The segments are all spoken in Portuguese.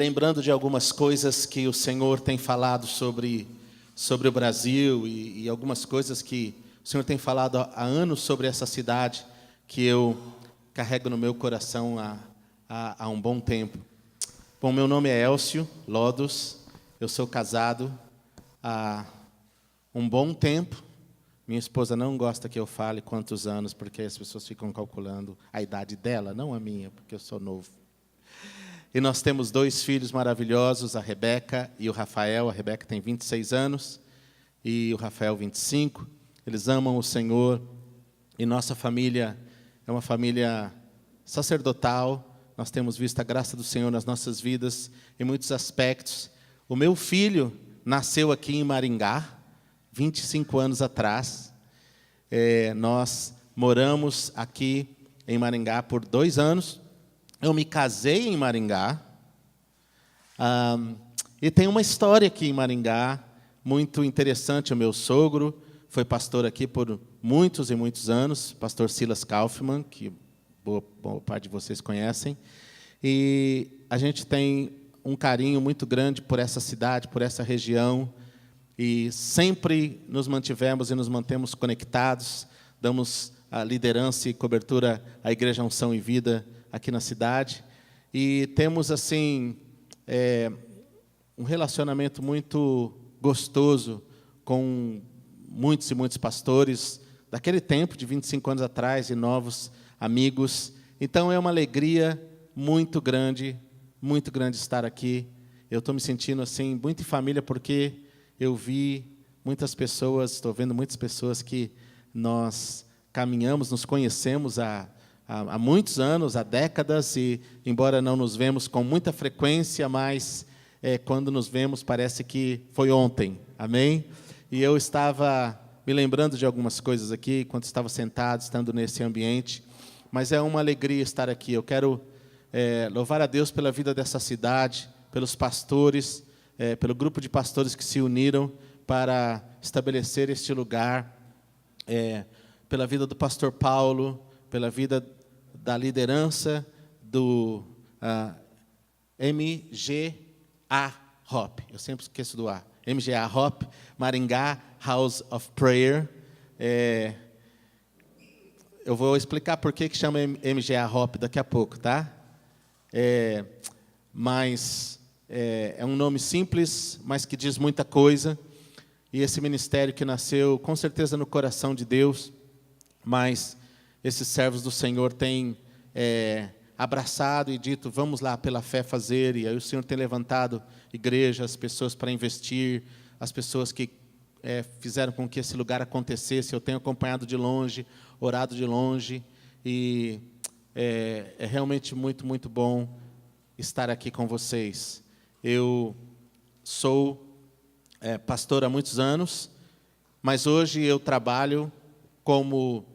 lembrando de algumas coisas que o Senhor tem falado sobre o Brasil e algumas coisas que o Senhor tem falado há anos sobre essa cidade, que eu carrego no meu coração há um bom tempo. Bom, meu nome é Elcio Lodos, eu sou casado há um bom tempo. Minha esposa não gosta que eu fale quantos anos, porque as pessoas ficam calculando a idade dela, não a minha, porque eu sou novo. E nós temos 2 filhos maravilhosos, a Rebeca e o Rafael. A Rebeca tem 26 anos e o Rafael 25. Eles amam o Senhor e nossa família é uma família sacerdotal. Nós temos visto a graça do Senhor nas nossas vidas em muitos aspectos. O meu filho nasceu aqui em Maringá, 25 anos atrás. Nós moramos aqui em Maringá por 2 anos. Eu me casei em Maringá, e tem uma história aqui em Maringá muito interessante. O meu sogro foi pastor aqui por muitos e muitos anos, pastor Silas Kaufmann, que boa parte de vocês conhecem. E a gente tem um carinho muito grande por essa cidade, por essa região, e sempre nos mantivemos e nos mantemos conectados, damos a liderança e cobertura à Igreja Unção e Vida aqui na cidade, e temos assim um relacionamento muito gostoso com muitos e muitos pastores daquele tempo, de 25 anos atrás, e novos amigos. Então é uma alegria muito grande estar aqui. Eu estou me sentindo assim muito em família, porque eu vi muitas pessoas, estou vendo muitas pessoas que nós caminhamos, nos conhecemos há muitos anos, há décadas, e embora não nos vemos com muita frequência, mas quando nos vemos parece que foi ontem, amém? E eu estava me lembrando de algumas coisas aqui, enquanto estava sentado, estando nesse ambiente, mas é uma alegria estar aqui. Eu quero louvar a Deus pela vida dessa cidade, pelos pastores, pelo grupo de pastores que se uniram para estabelecer este lugar, pela vida do pastor Paulo, pela vida da liderança do MGA Hop. Eu sempre esqueço do A. MGA Hop, Maringá House of Prayer. Eu vou explicar por que chama MGA Hop daqui a pouco, tá? Mas é um nome simples, mas que diz muita coisa. E esse ministério que nasceu, com certeza, no coração de Deus, mas esses servos do Senhor têm abraçado e dito, vamos lá pela fé fazer, e aí o Senhor tem levantado igrejas, pessoas para investir, as pessoas que fizeram com que esse lugar acontecesse. Eu tenho acompanhado de longe, orado de longe, e é realmente muito, muito bom estar aqui com vocês. Eu sou pastor há muitos anos, mas hoje eu trabalho como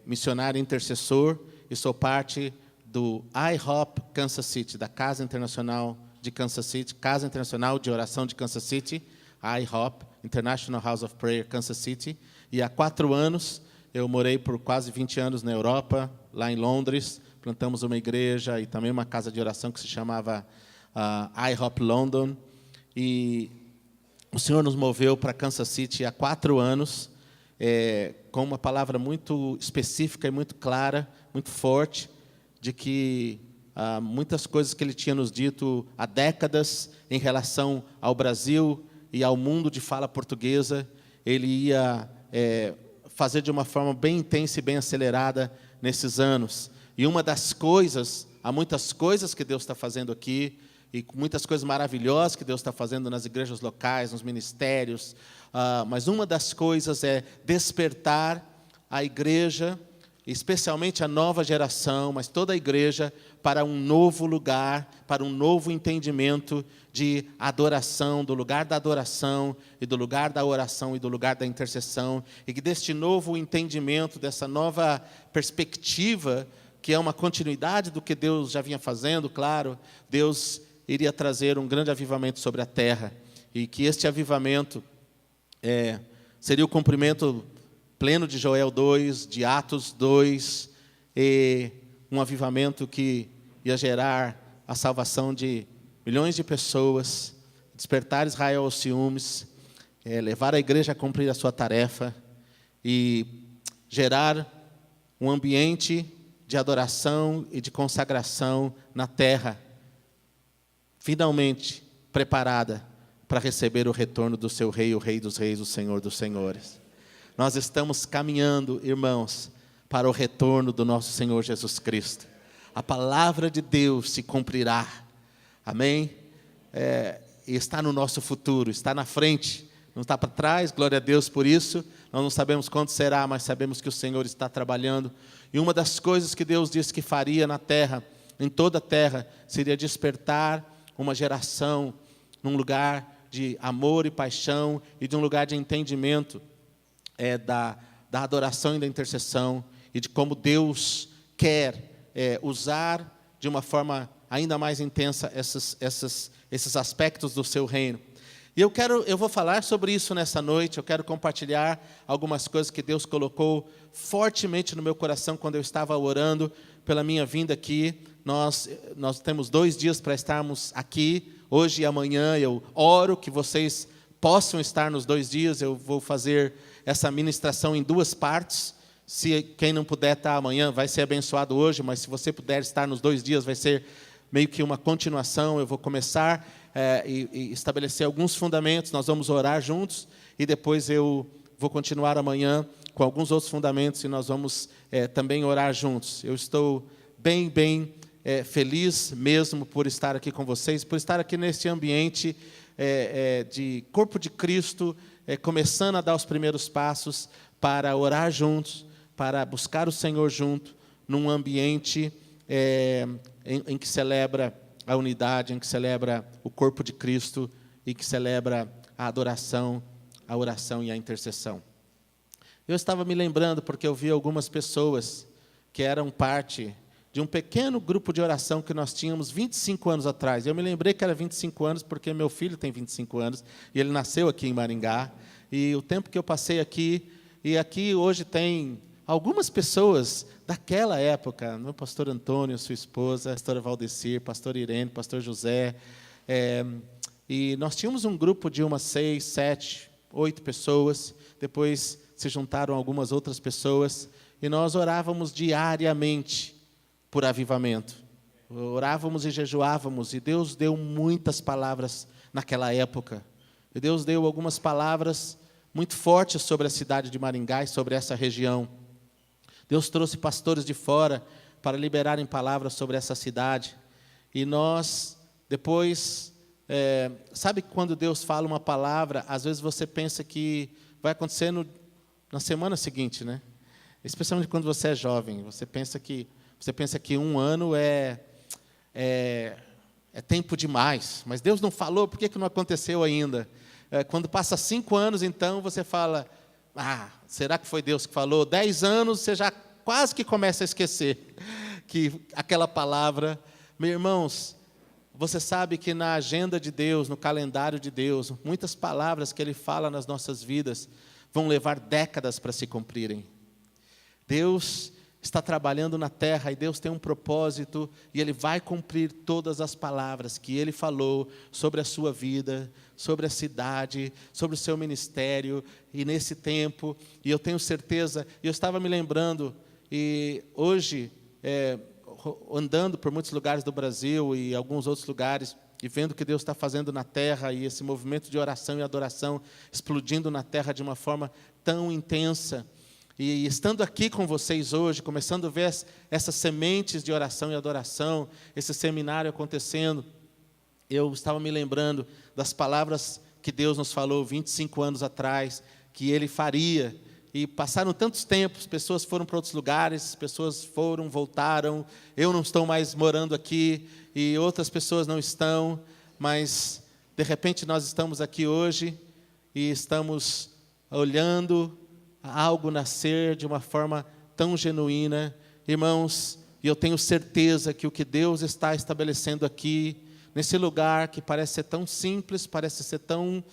missionário intercessor e sou parte do IHOP Kansas City, da Casa Internacional de Kansas City, Casa Internacional de Oração de Kansas City, IHOP, International House of Prayer, Kansas City. E há 4 anos, eu morei por quase 20 anos na Europa, lá em Londres. Plantamos uma igreja e também uma casa de oração que se chamava IHOP London. E o Senhor nos moveu para Kansas City há 4 anos, com uma palavra muito específica e muito clara, muito forte, de que muitas coisas que Ele tinha nos dito há décadas em relação ao Brasil e ao mundo de fala portuguesa, Ele ia fazer de uma forma bem intensa e bem acelerada nesses anos. E uma das coisas, há muitas coisas que Deus está fazendo aqui, e muitas coisas maravilhosas que Deus está fazendo nas igrejas locais, nos ministérios, mas uma das coisas é despertar a igreja, especialmente a nova geração, mas toda a igreja, para um novo lugar, para um novo entendimento de adoração, do lugar da adoração, e do lugar da oração, e do lugar da intercessão, e que deste novo entendimento, dessa nova perspectiva, que é uma continuidade do que Deus já vinha fazendo, claro, Deus iria trazer um grande avivamento sobre a terra, e que este avivamento seria o cumprimento pleno de Joel 2, de Atos 2, e um avivamento que ia gerar a salvação de milhões de pessoas, despertar Israel aos ciúmes, levar a igreja a cumprir a sua tarefa e gerar um ambiente de adoração e de consagração na terra, finalmente preparada para receber o retorno do seu rei, o rei dos reis, o Senhor dos senhores. Nós estamos caminhando, irmãos, para o retorno do nosso Senhor Jesus Cristo. A palavra de Deus se cumprirá, amém? E está no nosso futuro, está na frente, não está para trás, glória a Deus por isso. Nós não sabemos quando será, mas sabemos que o Senhor está trabalhando. E uma das coisas que Deus disse que faria na terra, em toda a terra, seria despertar uma geração num lugar de amor e paixão e de um lugar de entendimento da adoração e da intercessão e de como Deus quer usar de uma forma ainda mais intensa esses aspectos do seu reino. E eu vou falar sobre isso nessa noite. Eu quero compartilhar algumas coisas que Deus colocou fortemente no meu coração quando eu estava orando pela minha vinda aqui. Nós temos 2 dias para estarmos aqui, hoje e amanhã. Eu oro que vocês possam estar nos 2 dias. Eu vou fazer essa ministração em 2 partes. Se quem não puder estar amanhã vai ser abençoado hoje, mas se você puder estar nos 2 dias, vai ser meio que uma continuação. Eu vou começar e estabelecer alguns fundamentos, nós vamos orar juntos, e depois eu vou continuar amanhã com alguns outros fundamentos, e nós vamos também orar juntos. Eu estou bem feliz mesmo por estar aqui com vocês, por estar aqui nesse ambiente de corpo de Cristo, começando a dar os primeiros passos para orar juntos, para buscar o Senhor junto, num ambiente em que celebra a unidade, em que celebra o corpo de Cristo e que celebra a adoração, a oração e a intercessão. Eu estava me lembrando porque eu vi algumas pessoas que eram parte de um pequeno grupo de oração que nós tínhamos 25 anos atrás. Eu me lembrei que era 25 anos porque meu filho tem 25 anos e ele nasceu aqui em Maringá. E o tempo que eu passei aqui, e aqui hoje tem algumas pessoas daquela época, meu pastor Antônio, sua esposa, pastora Valdecir, pastor Irene, pastor José, e nós tínhamos um grupo de umas 6, 7, 8 pessoas, depois se juntaram algumas outras pessoas, e nós orávamos diariamente por avivamento, orávamos e jejuávamos, e Deus deu muitas palavras naquela época, e Deus deu algumas palavras muito fortes sobre a cidade de Maringá e sobre essa região. Deus trouxe pastores de fora para liberarem palavras sobre essa cidade. E nós, depois, sabe quando Deus fala uma palavra, às vezes você pensa que vai acontecer na semana seguinte, né? Especialmente quando você é jovem. Você pensa que 1 ano é tempo demais. Mas Deus não falou, por que não aconteceu ainda? Quando passa 5 anos, então, você fala... será que foi Deus que falou? 10 anos, você já quase que começa a esquecer que aquela palavra... Meus irmãos, você sabe que na agenda de Deus, no calendário de Deus, muitas palavras que Ele fala nas nossas vidas vão levar décadas para se cumprirem. Deus está trabalhando na terra e Deus tem um propósito e Ele vai cumprir todas as palavras que Ele falou sobre a sua vida, sobre a cidade, sobre o seu ministério e nesse tempo. E eu tenho certeza, e eu estava me lembrando, e hoje, andando por muitos lugares do Brasil e alguns outros lugares, e vendo o que Deus está fazendo na terra, e esse movimento de oração e adoração explodindo na terra de uma forma tão intensa, e estando aqui com vocês hoje, começando a ver essas sementes de oração e adoração, esse seminário acontecendo, eu estava me lembrando das palavras que Deus nos falou 25 anos atrás, que Ele faria. E passaram tantos tempos, pessoas foram para outros lugares, pessoas foram, voltaram. Eu não estou mais morando aqui e outras pessoas não estão, mas de repente nós estamos aqui hoje e estamos olhando algo nascer de uma forma tão genuína. Irmãos, e eu tenho certeza que o que Deus está estabelecendo aqui, nesse lugar que parece ser tão simples, parece ser tão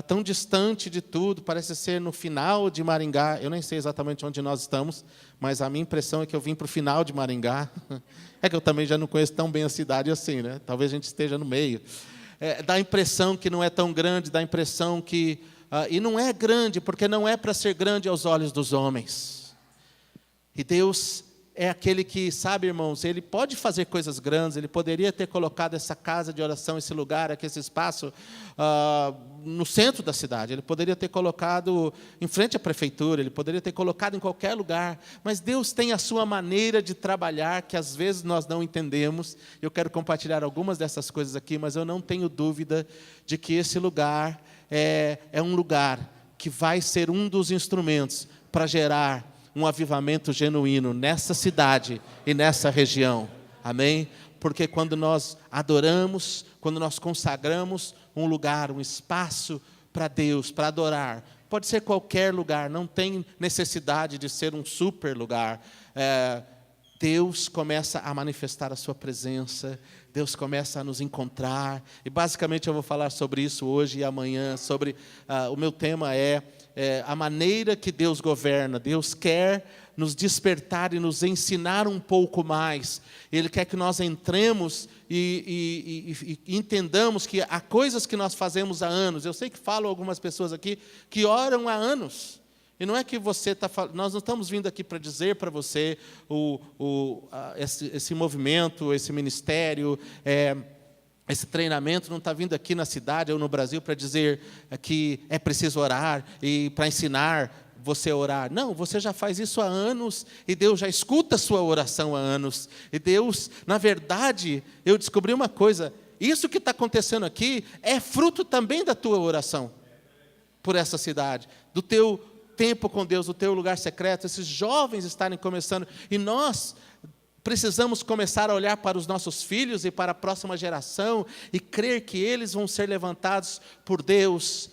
tão distante de tudo, parece ser no final de Maringá. Eu nem sei exatamente onde nós estamos, mas a minha impressão é que eu vim para o final de Maringá. É que eu também já não conheço tão bem a cidade assim, né? Talvez a gente esteja no meio. Dá a impressão que não é tão grande, dá a impressão que... e não é grande, porque não é para ser grande aos olhos dos homens. E Deus é aquele que, sabe, irmãos, Ele pode fazer coisas grandes, Ele poderia ter colocado essa casa de oração, esse lugar, aqui, esse espaço, no centro da cidade. Ele poderia ter colocado em frente à prefeitura, Ele poderia ter colocado em qualquer lugar. Mas Deus tem a sua maneira de trabalhar, que às vezes nós não entendemos. Eu quero compartilhar algumas dessas coisas aqui, mas eu não tenho dúvida de que esse lugar é um lugar que vai ser um dos instrumentos para gerar um avivamento genuíno nessa cidade e nessa região. Amém? Porque quando nós adoramos, quando nós consagramos um lugar, um espaço para Deus, para adorar, pode ser qualquer lugar, não tem necessidade de ser um super lugar. Deus começa a manifestar a sua presença, Deus começa a nos encontrar, e basicamente eu vou falar sobre isso hoje e amanhã, o meu tema é a maneira que Deus governa. Deus quer nos despertar e nos ensinar um pouco mais. Ele quer que nós entremos e entendamos que há coisas que nós fazemos há anos. Eu sei que falam algumas pessoas aqui que oram há anos. E não é que você está falando, nós não estamos vindo aqui para dizer para você esse movimento, esse ministério, esse treinamento não está vindo aqui na cidade ou no Brasil para dizer que é preciso orar e para ensinar você a orar. Não, você já faz isso há anos e Deus já escuta a sua oração há anos. E Deus, na verdade, eu descobri uma coisa, isso que está acontecendo aqui é fruto também da tua oração por essa cidade, do teu tempo com Deus, do teu lugar secreto, esses jovens estarem começando, e nós precisamos começar a olhar para os nossos filhos e para a próxima geração e crer que eles vão ser levantados por Deus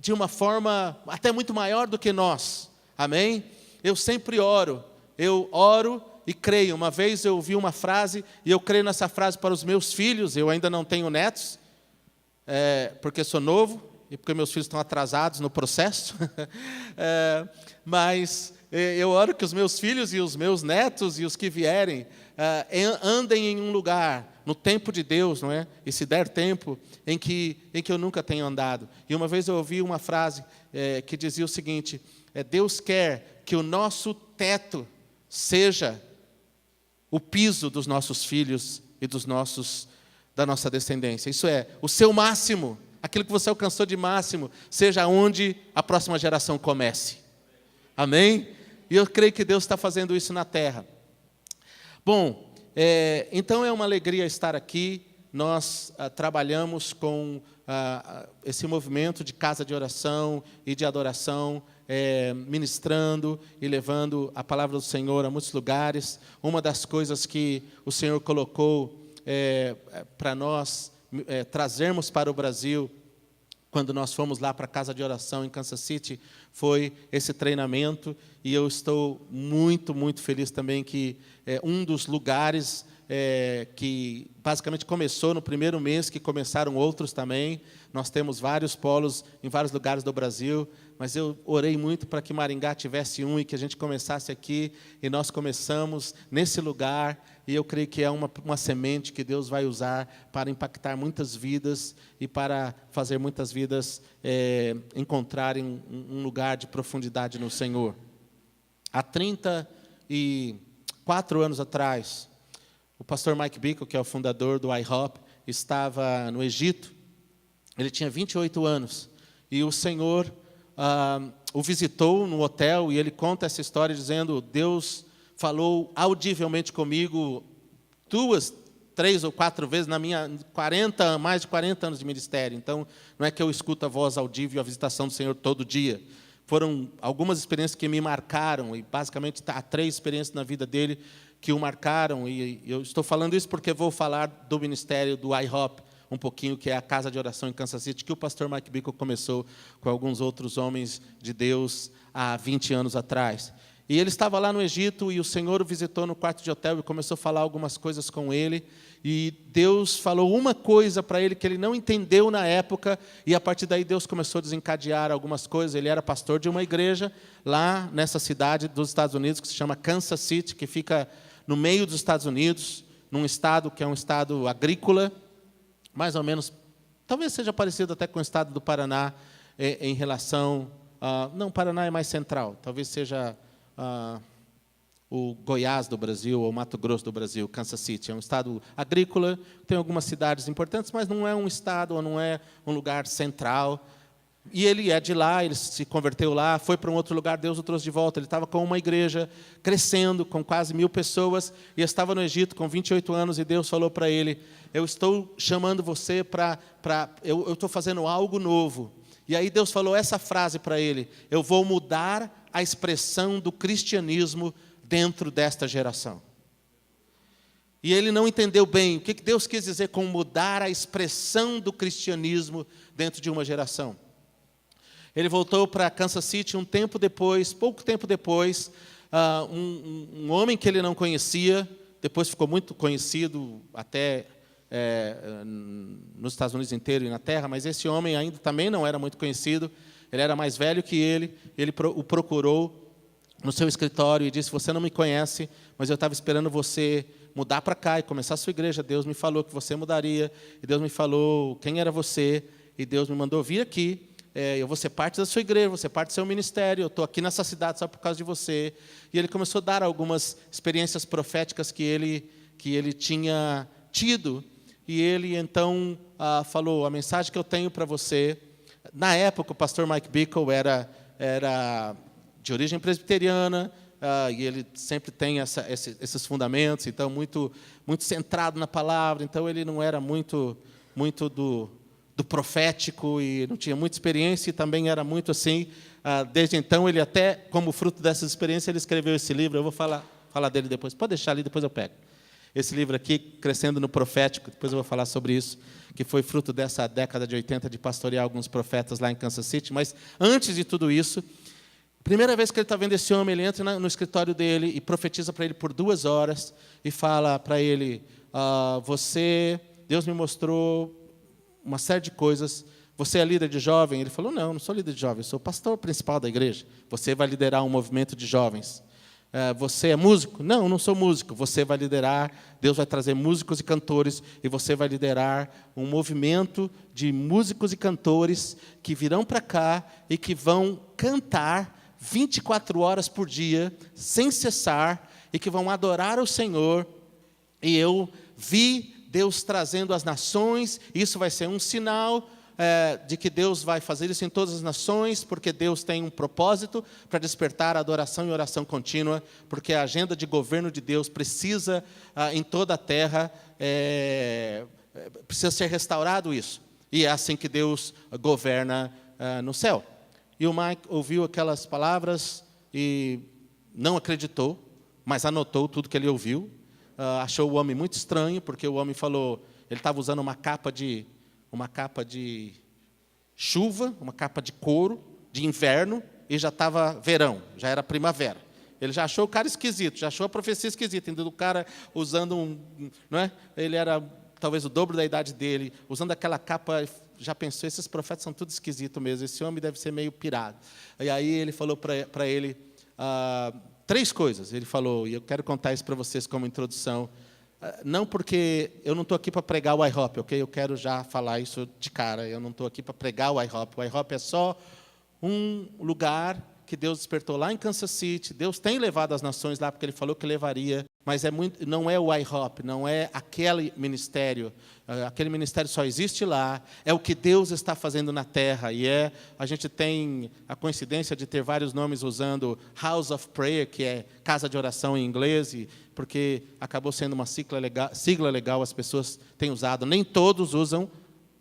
de uma forma até muito maior do que nós. Amém? Eu sempre oro. Eu oro e creio. Uma vez eu ouvi uma frase e eu creio nessa frase para os meus filhos. Eu ainda não tenho netos, porque sou novo e porque meus filhos estão atrasados no processo. Mas eu oro que os meus filhos e os meus netos e os que vierem andem em um lugar, no tempo de Deus, não é? E se der tempo, em que eu nunca tenho andado. E uma vez eu ouvi uma frase que dizia o seguinte: Deus quer que o nosso teto seja o piso dos nossos filhos e da nossa descendência. Isso é, o seu máximo, aquilo que você alcançou de máximo, seja onde a próxima geração comece. Amém? E eu creio que Deus está fazendo isso na terra. Bom, então é uma alegria estar aqui. Nós trabalhamos com esse movimento de casa de oração e de adoração, ministrando e levando a palavra do Senhor a muitos lugares. Uma das coisas que o Senhor colocou para nós trazermos para o Brasil, quando nós fomos lá para a casa de oração em Kansas City, foi esse treinamento, e eu estou muito, muito feliz também que um dos lugares que basicamente começou no primeiro mês, que começaram outros também. Nós temos vários polos em vários lugares do Brasil, mas eu orei muito para que Maringá tivesse um e que a gente começasse aqui, e nós começamos nesse lugar, e eu creio que é uma semente que Deus vai usar para impactar muitas vidas e para fazer muitas vidas encontrarem um lugar de profundidade no Senhor. Há 34 anos atrás, o pastor Mike Bickle, que é o fundador do IHOP, estava no Egito. Ele tinha 28 anos, e o Senhor o visitou no hotel, e ele conta essa história dizendo: Deus falou audivelmente comigo 2, 3 ou 4 vezes na minha mais de 40 anos de ministério. Então, não é que eu escuto a voz audível, a visitação do Senhor todo dia. Foram algumas experiências que me marcaram, e basicamente há 3 experiências na vida dele que o marcaram, e eu estou falando isso porque vou falar do ministério do IHOP um pouquinho, que é a casa de oração em Kansas City, que o pastor Mike Bickle começou com alguns outros homens de Deus há 20 anos atrás. E ele estava lá no Egito, e o Senhor o visitou no quarto de hotel e começou a falar algumas coisas com ele. E Deus falou uma coisa para ele que ele não entendeu na época, e a partir daí Deus começou a desencadear algumas coisas. Ele era pastor de uma igreja lá nessa cidade dos Estados Unidos, que se chama Kansas City, que fica no meio dos Estados Unidos, num estado que é um estado agrícola, mais ou menos, talvez seja parecido até com o estado do Paraná, em relação... não, o Paraná é mais central, talvez seja... o Goiás do Brasil, ou Mato Grosso do Brasil, Kansas City. É um estado agrícola, tem algumas cidades importantes, mas não é um estado, ou não é um lugar central. E ele é de lá, ele se converteu lá, foi para um outro lugar, Deus o trouxe de volta. Ele estava com uma igreja crescendo, com quase 1000 pessoas, e estava no Egito com 28 anos, e Deus falou para ele, eu estou chamando você eu estou fazendo algo novo. E aí Deus falou essa frase para ele, eu vou mudar a expressão do cristianismo dentro desta geração. E ele não entendeu bem o que Deus quis dizer com mudar a expressão do cristianismo dentro de uma geração. Ele voltou para Kansas City um tempo depois, pouco tempo depois, um homem que ele não conhecia, depois ficou muito conhecido até nos Estados Unidos inteiro e na terra, mas esse homem ainda também não era muito conhecido. Ele era mais velho que ele o procurou no seu escritório e disse, você não me conhece, mas eu estava esperando você mudar para cá e começar a sua igreja. Deus me falou que você mudaria, e Deus me falou quem era você, e Deus me mandou vir aqui, eu vou ser parte da sua igreja, vou ser parte do seu ministério, eu estou aqui nessa cidade só por causa de você. E ele começou a dar algumas experiências proféticas que ele tinha tido, e ele então falou, a mensagem que eu tenho para você. Na época, o pastor Mike Bickle era de origem presbiteriana, e ele sempre tem esses fundamentos, então muito centrado na palavra, então ele não era muito do profético, e não tinha muita experiência, e também era muito assim. Desde então, ele até, como fruto dessas experiências, ele escreveu esse livro, eu vou falar dele depois, pode deixar ali, depois eu pego. Esse livro aqui, Crescendo no Profético, depois eu vou falar sobre isso, que foi fruto dessa década de 80 de pastorear alguns profetas lá em Kansas City. Mas, antes de tudo isso, primeira vez que ele está vendo esse homem, ele entra no escritório dele e profetiza para ele por 2 horas e fala para ele, Deus me mostrou uma série de coisas, você é líder de jovem? Ele falou, não sou líder de jovem, eu sou o pastor principal da igreja, você vai liderar um movimento de jovens. Você é músico? Não sou músico. Você vai liderar, Deus vai trazer músicos e cantores, e você vai liderar um movimento de músicos e cantores que virão para cá e que vão cantar 24 horas por dia, sem cessar, e que vão adorar o Senhor. E eu vi Deus trazendo as nações, isso vai ser um sinal de que Deus vai fazer isso em todas as nações, porque Deus tem um propósito para despertar a adoração e oração contínua, porque a agenda de governo de Deus precisa, em toda a terra, precisa ser restaurado isso. E é assim que Deus governa no céu. E o Mike ouviu aquelas palavras e não acreditou, mas anotou tudo que ele ouviu. Achou o homem muito estranho, porque o homem falou, ele estava usando uma capa de chuva, uma capa de couro, de inverno, e já estava verão, já era primavera. Ele já achou o cara esquisito, já achou a profecia esquisita, ainda do cara usando não é? Ele era talvez o dobro da idade dele, usando aquela capa, já pensou, esses profetas são tudo esquisito mesmo, esse homem deve ser meio pirado. E aí ele falou para ele 3 coisas, ele falou, e eu quero contar isso para vocês como introdução, não porque eu não estou aqui para pregar o IHOP, ok? Eu quero já falar isso de cara, eu não estou aqui para pregar o IHOP. O IHOP é só um lugar que Deus despertou lá em Kansas City. Deus tem levado as nações lá, porque Ele falou que levaria, mas não é o IHOP, não é aquele ministério só existe lá, é o que Deus está fazendo na terra, e a gente tem a coincidência de ter vários nomes usando House of Prayer, que é casa de oração em inglês, porque acabou sendo uma sigla legal, as pessoas têm usado, nem todos usam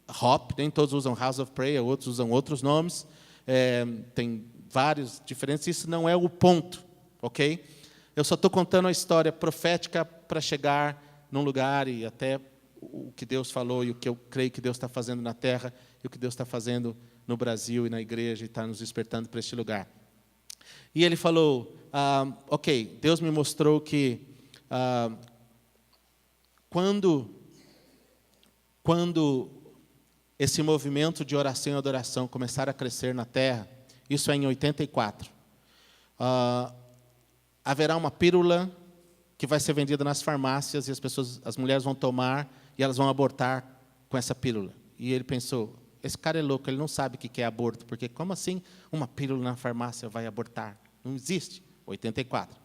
HOP, nem todos usam House of Prayer, outros usam outros nomes, tem vários diferentes, isso não é o ponto, ok? Eu só estou contando a história profética para chegar num lugar e até o que Deus falou e o que eu creio que Deus está fazendo na terra e o que Deus está fazendo no Brasil e na igreja e está nos despertando para este lugar. E ele falou, ok, Deus me mostrou que quando esse movimento de oração e adoração começar a crescer na terra, isso é em 84, haverá uma pílula que vai ser vendida nas farmácias e as mulheres vão tomar e elas vão abortar com essa pílula. E ele pensou, esse cara é louco, ele não sabe o que é aborto, porque como assim uma pílula na farmácia vai abortar? Não existe. 84.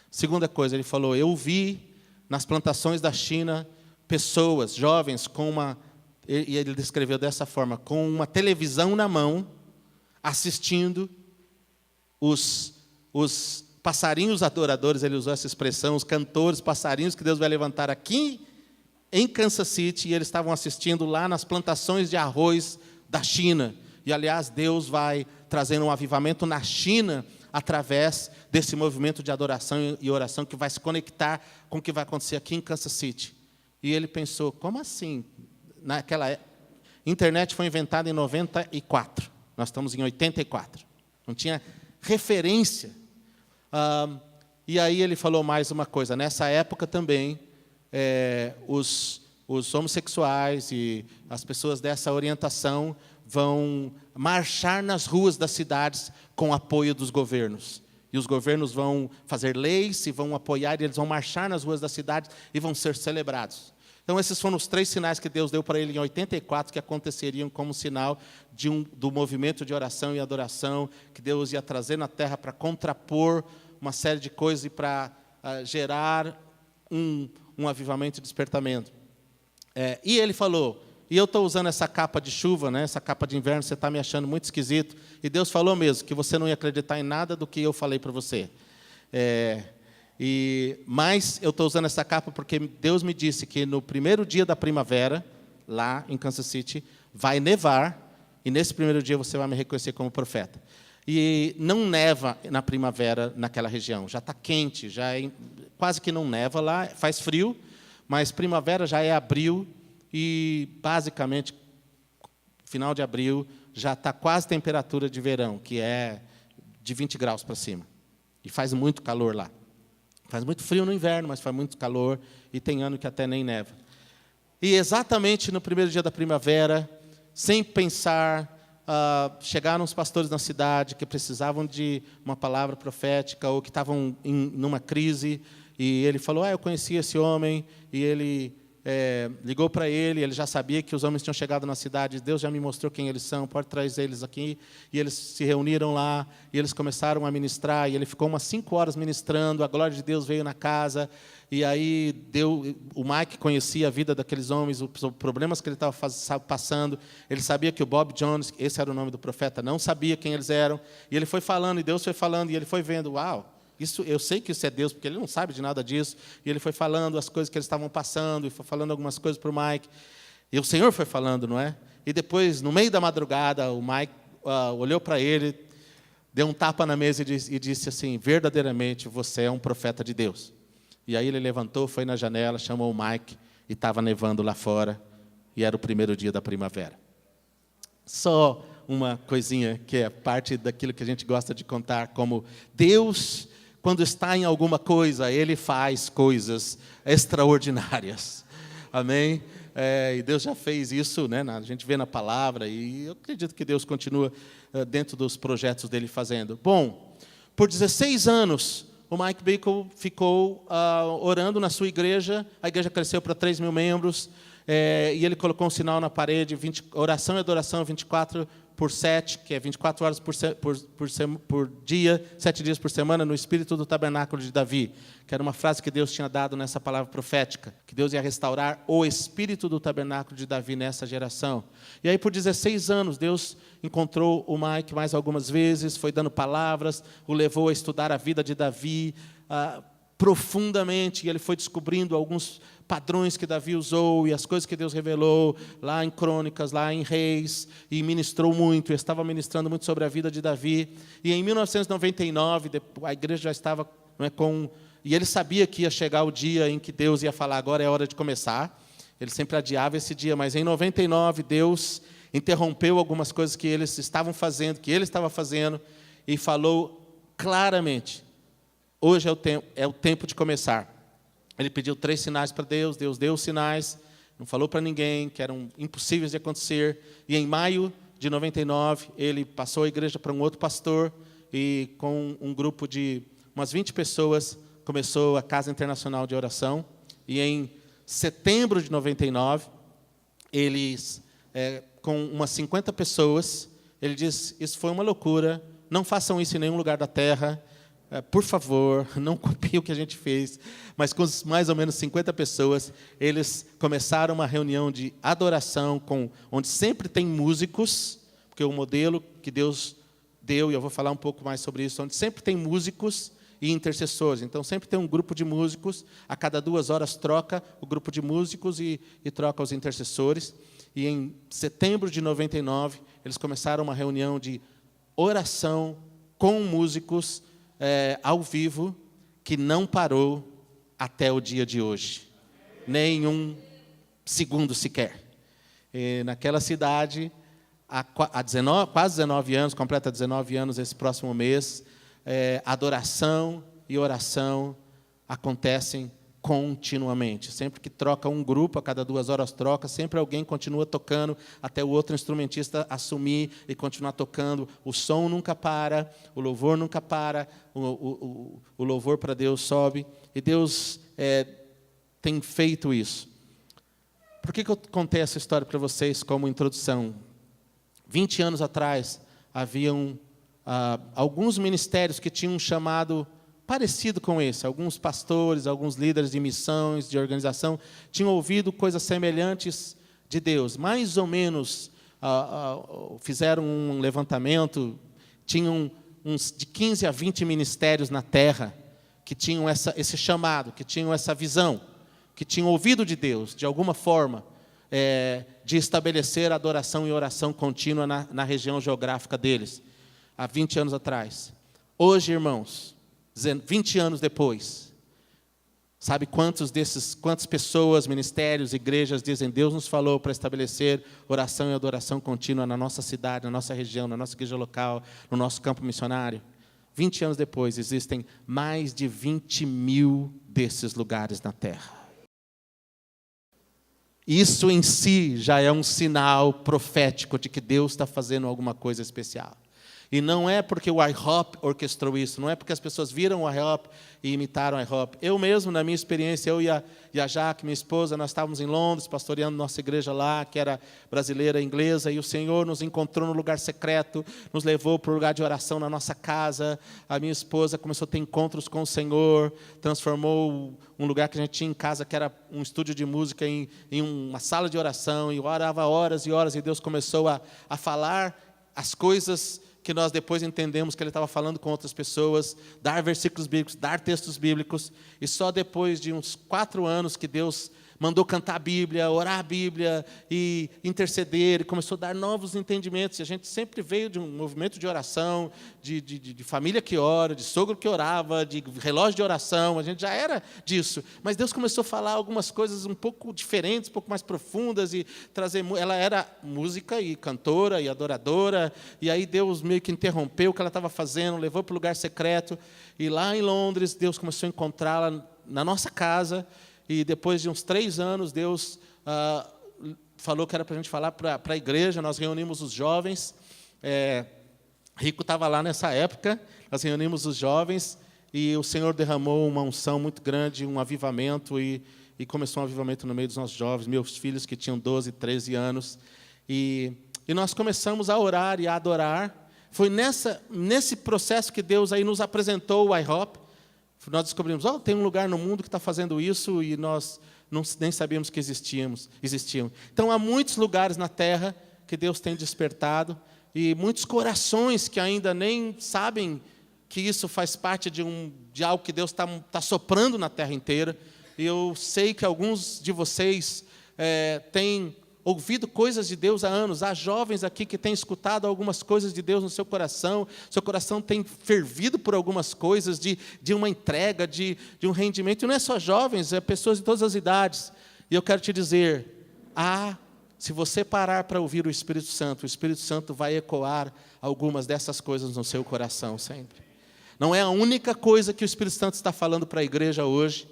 Segunda coisa, ele falou, eu vi nas plantações da China pessoas, jovens, e ele descreveu dessa forma, com uma televisão na mão, assistindo os passarinhos adoradores, ele usou essa expressão, os cantores, passarinhos que Deus vai levantar aqui em Kansas City, e eles estavam assistindo lá nas plantações de arroz da China. E, aliás, Deus vai trazendo um avivamento na China através desse movimento de adoração e oração que vai se conectar com o que vai acontecer aqui em Kansas City. E ele pensou, como assim? A internet foi inventada em 94, nós estamos em 84. Não tinha referência. E aí ele falou mais uma coisa, nessa época também, os homossexuais e as pessoas dessa orientação vão marchar nas ruas das cidades com apoio dos governos. E os governos vão fazer leis e vão apoiar, e eles vão marchar nas ruas das cidades e vão ser celebrados. Então, esses foram os 3 sinais que Deus deu para ele em 84, que aconteceriam como sinal do movimento de oração e adoração, que Deus ia trazer na terra para contrapor uma série de coisas e para gerar um avivamento e despertamento. E ele falou, e eu estou usando essa capa de chuva, né, essa capa de inverno, você está me achando muito esquisito, e Deus falou mesmo, que você não ia acreditar em nada do que eu falei para você. Mas eu estou usando essa capa porque Deus me disse que no primeiro dia da primavera, lá em Kansas City, vai nevar, e nesse primeiro dia você vai me reconhecer como profeta. E não neva na primavera naquela região, já está quente, quase que não neva lá, faz frio, mas primavera já é abril, e basicamente, final de abril, já está quase temperatura de verão, que é de 20 graus para cima. E faz muito calor lá. Faz muito frio no inverno, mas faz muito calor, e tem ano que até nem neva. E exatamente no primeiro dia da primavera, sem pensar, chegaram os pastores na cidade que precisavam de uma palavra profética, ou que estavam numa crise, e ele falou, eu conheci esse homem, e ele ligou para ele já sabia que os homens tinham chegado na cidade, Deus já me mostrou quem eles são, pode trazer eles aqui. E eles se reuniram lá, e eles começaram a ministrar, e ele ficou umas 5 horas ministrando, a glória de Deus veio na casa, e aí o Mike conhecia a vida daqueles homens, os problemas que ele estava passando, ele sabia que o Bob Jones, esse era o nome do profeta, não sabia quem eles eram, e ele foi falando, e Deus foi falando, e ele foi vendo, uau, eu sei que isso é Deus, porque ele não sabe de nada disso. E ele foi falando as coisas que eles estavam passando, e foi falando algumas coisas para o Mike. E o Senhor foi falando, não é? E depois, no meio da madrugada, o Mike olhou para ele, deu um tapa na mesa e disse assim, verdadeiramente, você é um profeta de Deus. E aí ele levantou, foi na janela, chamou o Mike, e estava nevando lá fora, e era o primeiro dia da primavera. Só uma coisinha que é parte daquilo que a gente gosta de contar, como Deus, quando está em alguma coisa, Ele faz coisas extraordinárias. Amém? E Deus já fez isso, né? A gente vê na palavra, e eu acredito que Deus continua dentro dos projetos dele fazendo. Bom, por 16 anos, o Mike Bickle ficou orando na sua igreja, a igreja cresceu para 3 mil membros, e ele colocou um sinal na parede, oração e adoração 24/7, que é 24 horas por dia, 7 dias por semana, no espírito do tabernáculo de Davi, que era uma frase que Deus tinha dado nessa palavra profética, que Deus ia restaurar o espírito do tabernáculo de Davi nessa geração. E aí, por 16 anos, Deus encontrou o Mike mais algumas vezes, foi dando palavras, o levou a estudar a vida de Davi profundamente, e ele foi descobrindo alguns padrões que Davi usou e as coisas que Deus revelou lá em Crônicas, lá em Reis, e ministrou muito, estava ministrando muito sobre a vida de Davi. E em 1999, a igreja já estava e ele sabia que ia chegar o dia em que Deus ia falar, agora é hora de começar. Ele sempre adiava esse dia, mas em 99, Deus interrompeu algumas coisas que eles estavam fazendo, que ele estava fazendo, e falou claramente, hoje é o tempo de começar. Ele pediu 3 sinais para Deus, Deus deu os sinais, não falou para ninguém, que eram impossíveis de acontecer. E em maio de 99, ele passou a igreja para um outro pastor, e com um grupo de umas 20 pessoas, começou a Casa Internacional de Oração. E em setembro de 99, eles, com umas 50 pessoas, ele diz, isso foi uma loucura, não façam isso em nenhum lugar da terra, por favor, não copiem o que a gente fez. Mas com mais ou menos 50 pessoas, eles começaram uma reunião de adoração, onde sempre tem músicos, porque o modelo que Deus deu, e eu vou falar um pouco mais sobre isso, onde sempre tem músicos e intercessores. Então, sempre tem um grupo de músicos, a cada 2 horas troca o grupo de músicos e troca os intercessores. E em setembro de 99, eles começaram uma reunião de oração com músicos ao vivo, que não parou até o dia de hoje. Nem um segundo sequer. E naquela cidade, há quase 19 anos, completa 19 anos esse próximo mês, adoração e oração acontecem continuamente. Sempre que troca um grupo, a cada 2 horas troca, sempre alguém continua tocando, até o outro instrumentista assumir e continuar tocando. O som nunca para, o louvor nunca para, o louvor para Deus sobe. E Deus tem feito isso. Por que eu contei essa história para vocês como introdução? 20 anos atrás, haviam alguns ministérios que tinham um chamado parecido com esse. Alguns pastores, alguns líderes de missões, de organização, tinham ouvido coisas semelhantes de Deus. Mais ou menos fizeram um levantamento, tinham uns de 15 a 20 ministérios na terra que tinham esse chamado, que tinham essa visão, que tinham ouvido de Deus, de alguma forma, de estabelecer adoração e oração contínua na região geográfica deles, há 20 anos atrás. Hoje, irmãos, 20 anos depois, sabe quantas pessoas, ministérios, igrejas dizem, Deus nos falou para estabelecer oração e adoração contínua na nossa cidade, na nossa região, na nossa igreja local, no nosso campo missionário? 20 anos depois, existem mais de 20 mil desses lugares na terra. Isso em si já é um sinal profético de que Deus está fazendo alguma coisa especial. E não é porque o IHOP orquestrou isso, não é porque as pessoas viram o IHOP e imitaram o IHOP. Eu mesmo, na minha experiência, eu e a Jaque, minha esposa, nós estávamos em Londres, pastoreando nossa igreja lá, que era brasileira, inglesa, e o Senhor nos encontrou no lugar secreto, nos levou para o lugar de oração na nossa casa. A minha esposa começou a ter encontros com o Senhor, transformou um lugar que a gente tinha em casa, que era um estúdio de música, em uma sala de oração, e orava horas e horas, e Deus começou a falar as coisas que nós depois entendemos que ele estava falando com outras pessoas, dar versículos bíblicos, dar textos bíblicos, e só depois de uns 4 anos que Deus mandou cantar a Bíblia, orar a Bíblia e interceder, e começou a dar novos entendimentos. E a gente sempre veio de um movimento de oração, de família que ora, de sogro que orava, de relógio de oração, a gente já era disso. Mas Deus começou a falar algumas coisas um pouco diferentes, um pouco mais profundas, e trazer. Ela era música e cantora e adoradora, e aí Deus meio que interrompeu o que ela estava fazendo, levou para o lugar secreto, e lá em Londres, Deus começou a encontrá-la na nossa casa. E depois de uns 3 anos, Deus falou que era para a gente falar para a igreja. Nós reunimos os jovens. Rico estava lá nessa época. Nós reunimos os jovens e o Senhor derramou uma unção muito grande, um avivamento. E começou um avivamento no meio dos nossos jovens, meus filhos que tinham 12, 13 anos. E nós começamos a orar e a adorar. Foi nesse processo que Deus aí nos apresentou o IHOP. Nós descobrimos, tem um lugar no mundo que está fazendo isso, e nós nem sabíamos que existiam. Então, há muitos lugares na terra que Deus tem despertado, e muitos corações que ainda nem sabem que isso faz parte de algo que Deus está soprando na terra inteira. E eu sei que alguns de vocês têm ouvido coisas de Deus há anos. Há jovens aqui que têm escutado algumas coisas de Deus no seu coração tem fervido por algumas coisas, de uma entrega, de um rendimento. E não é só jovens, é pessoas de todas as idades. E eu quero te dizer, se você parar para ouvir o Espírito Santo vai ecoar algumas dessas coisas no seu coração sempre. Não é a única coisa que o Espírito Santo está falando para a igreja hoje.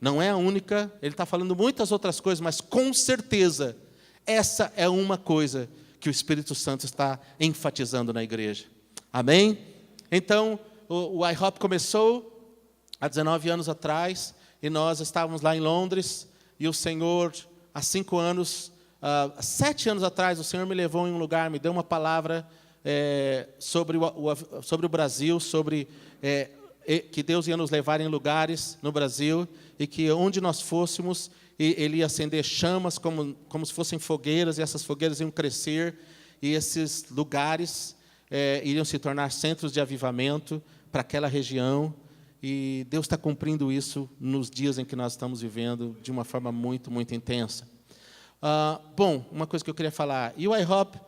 Não é a única, ele está falando muitas outras coisas, mas com certeza, essa é uma coisa que o Espírito Santo está enfatizando na igreja. Amém? Então, o IHOP começou há 19 anos atrás, e nós estávamos lá em Londres, e o Senhor, há 5 anos, 7 anos atrás, o Senhor me levou em um lugar, me deu uma palavra sobre o Brasil, sobre que Deus ia nos levar em lugares no Brasil, e que onde nós fôssemos, Ele ia acender chamas como se fossem fogueiras, e essas fogueiras iam crescer, e esses lugares iriam se tornar centros de avivamento para aquela região, e Deus está cumprindo isso nos dias em que nós estamos vivendo, de uma forma muito, muito intensa. Bom, uma coisa que eu queria falar, e o IHOP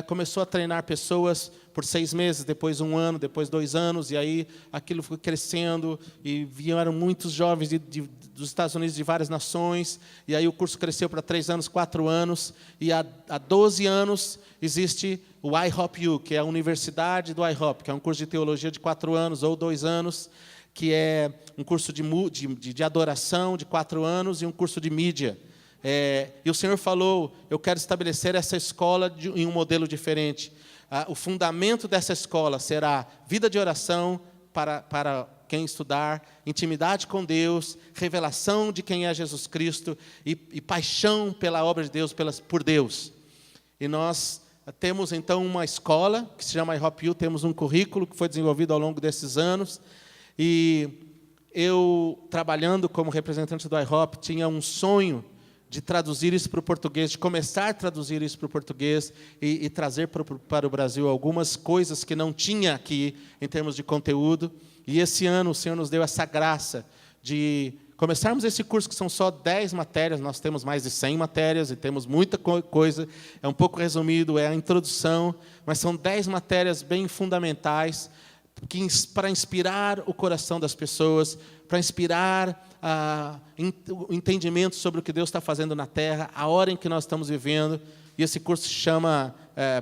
começou a treinar pessoas por 6 meses, depois 1 ano, depois 2 anos, e aí aquilo foi crescendo, e vieram muitos jovens dos Estados Unidos, de várias nações, e aí o curso cresceu para 3 anos, 4 anos, e há 12 anos existe o IHOP-U, que é a Universidade do IHOP, que é um curso de teologia de 4 anos ou 2 anos, que é um curso de adoração de 4 anos e um curso de mídia. E o Senhor falou, eu quero estabelecer essa escola em um modelo diferente. O fundamento dessa escola será vida de oração para quem estudar, intimidade com Deus, revelação de quem é Jesus Cristo e paixão pela obra de Deus, por Deus. E nós temos, então, uma escola que se chama IHOP-U, temos um currículo que foi desenvolvido ao longo desses anos, e eu, trabalhando como representante do IHOP, tinha um sonho de traduzir isso para o português, de começar a traduzir isso para o português e trazer para o Brasil algumas coisas que não tinha aqui em termos de conteúdo. E esse ano o Senhor nos deu essa graça de começarmos esse curso, que são só 10 matérias, nós temos mais de 100 matérias e temos muita coisa, é um pouco resumido, é a introdução, mas são 10 matérias bem fundamentais, para inspirar o coração das pessoas, para inspirar o entendimento sobre o que Deus está fazendo na terra, a hora em que nós estamos vivendo. E esse curso se chama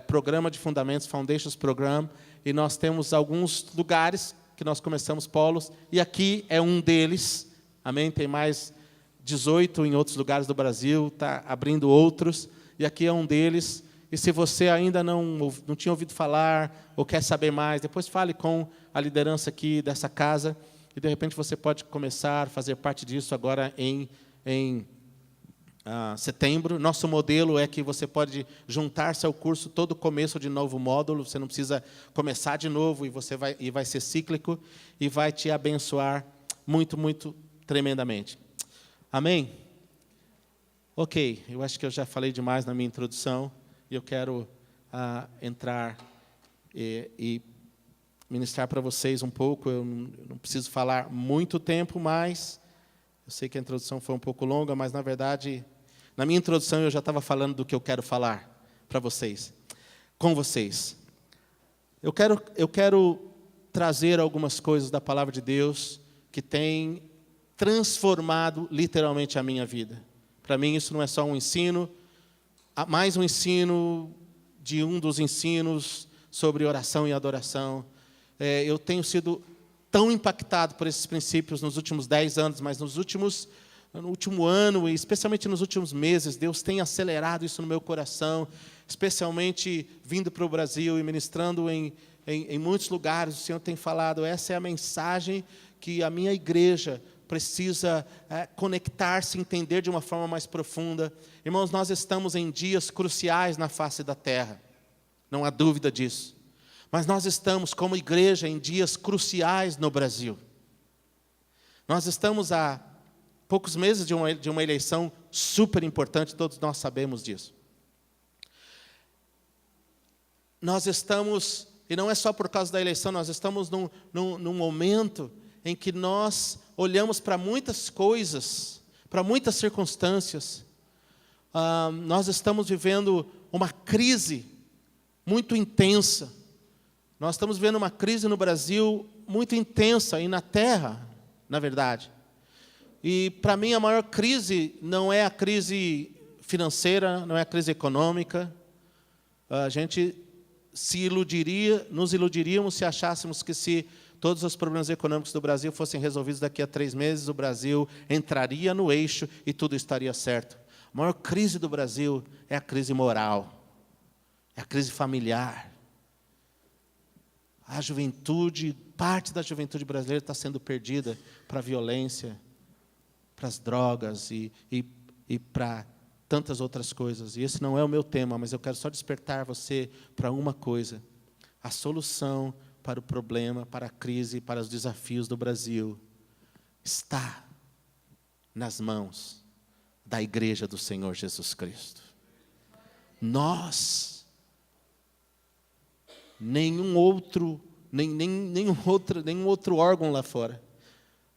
Programa de Fundamentos, Foundations Program, e nós temos alguns lugares que nós começamos polos, e aqui é um deles, amém? Tem mais 18 em outros lugares do Brasil, está abrindo outros, e aqui é um deles. E se você ainda não tinha ouvido falar, ou quer saber mais, depois fale com a liderança aqui dessa casa, e de repente você pode começar a fazer parte disso agora em setembro. Nosso modelo é que você pode juntar-se ao curso todo começo de novo módulo, você não precisa começar de novo, e vai ser cíclico, e vai te abençoar muito, muito tremendamente. Amém? Ok, eu acho que eu já falei demais na minha introdução, e eu quero entrar e ministrar para vocês um pouco. Eu não preciso falar muito tempo, mas eu sei que a introdução foi um pouco longa, mas, na verdade, na minha introdução eu já estava falando do que eu quero falar para vocês, com vocês. Eu quero trazer algumas coisas da Palavra de Deus que têm transformado literalmente a minha vida. Para mim, isso não é só um ensino, mais um ensino de um dos ensinos sobre oração e adoração. Eu tenho sido tão impactado por esses princípios nos últimos 10 anos, mas no último ano, e especialmente nos últimos meses, Deus tem acelerado isso no meu coração, especialmente vindo para o Brasil e ministrando em muitos lugares. O Senhor tem falado, essa é a mensagem que a minha igreja precisa conectar-se, entender de uma forma mais profunda. Irmãos, nós estamos em dias cruciais na face da terra, não há dúvida disso. Mas nós estamos, como igreja, em dias cruciais no Brasil. Nós estamos há poucos meses de uma eleição super importante, todos nós sabemos disso. Nós estamos, e não é só por causa da eleição, nós estamos num momento em que nós olhamos para muitas coisas, para muitas circunstâncias. Nós estamos vivendo uma crise muito intensa. Nós estamos vivendo uma crise no Brasil muito intensa, e na terra, na verdade. E, para mim, a maior crise não é a crise financeira, não é a crise econômica. A gente nos iludiríamos se achássemos que se todos os problemas econômicos do Brasil fossem resolvidos daqui a 3 meses, o Brasil entraria no eixo e tudo estaria certo. A maior crise do Brasil é a crise moral, é a crise familiar. A juventude, parte da juventude brasileira está sendo perdida para a violência, para as drogas e para tantas outras coisas. E esse não é o meu tema, mas eu quero só despertar você para uma coisa. A solução para o problema, para a crise, para os desafios do Brasil está nas mãos da igreja do Senhor Jesus Cristo. Nós, nenhum outro órgão lá fora,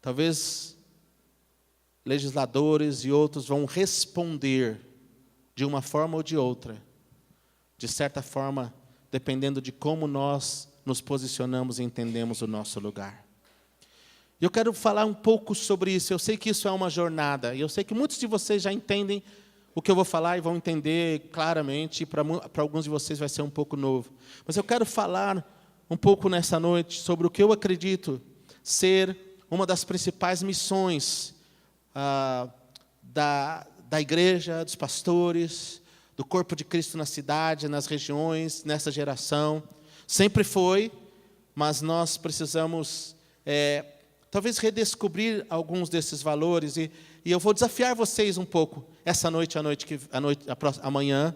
talvez legisladores e outros vão responder de uma forma ou de outra, de certa forma, dependendo de como nós nos posicionamos e entendemos o nosso lugar. Eu quero falar um pouco sobre isso. Eu sei que isso é uma jornada, e eu sei que muitos de vocês já entendem o que eu vou falar e vão entender claramente, e para alguns de vocês vai ser um pouco novo. Mas eu quero falar um pouco nessa noite sobre o que eu acredito ser uma das principais missões da igreja, dos pastores, do corpo de Cristo na cidade, nas regiões, nessa geração. Sempre foi, mas nós precisamos, talvez, redescobrir alguns desses valores. E eu vou desafiar vocês um pouco, essa noite, amanhã.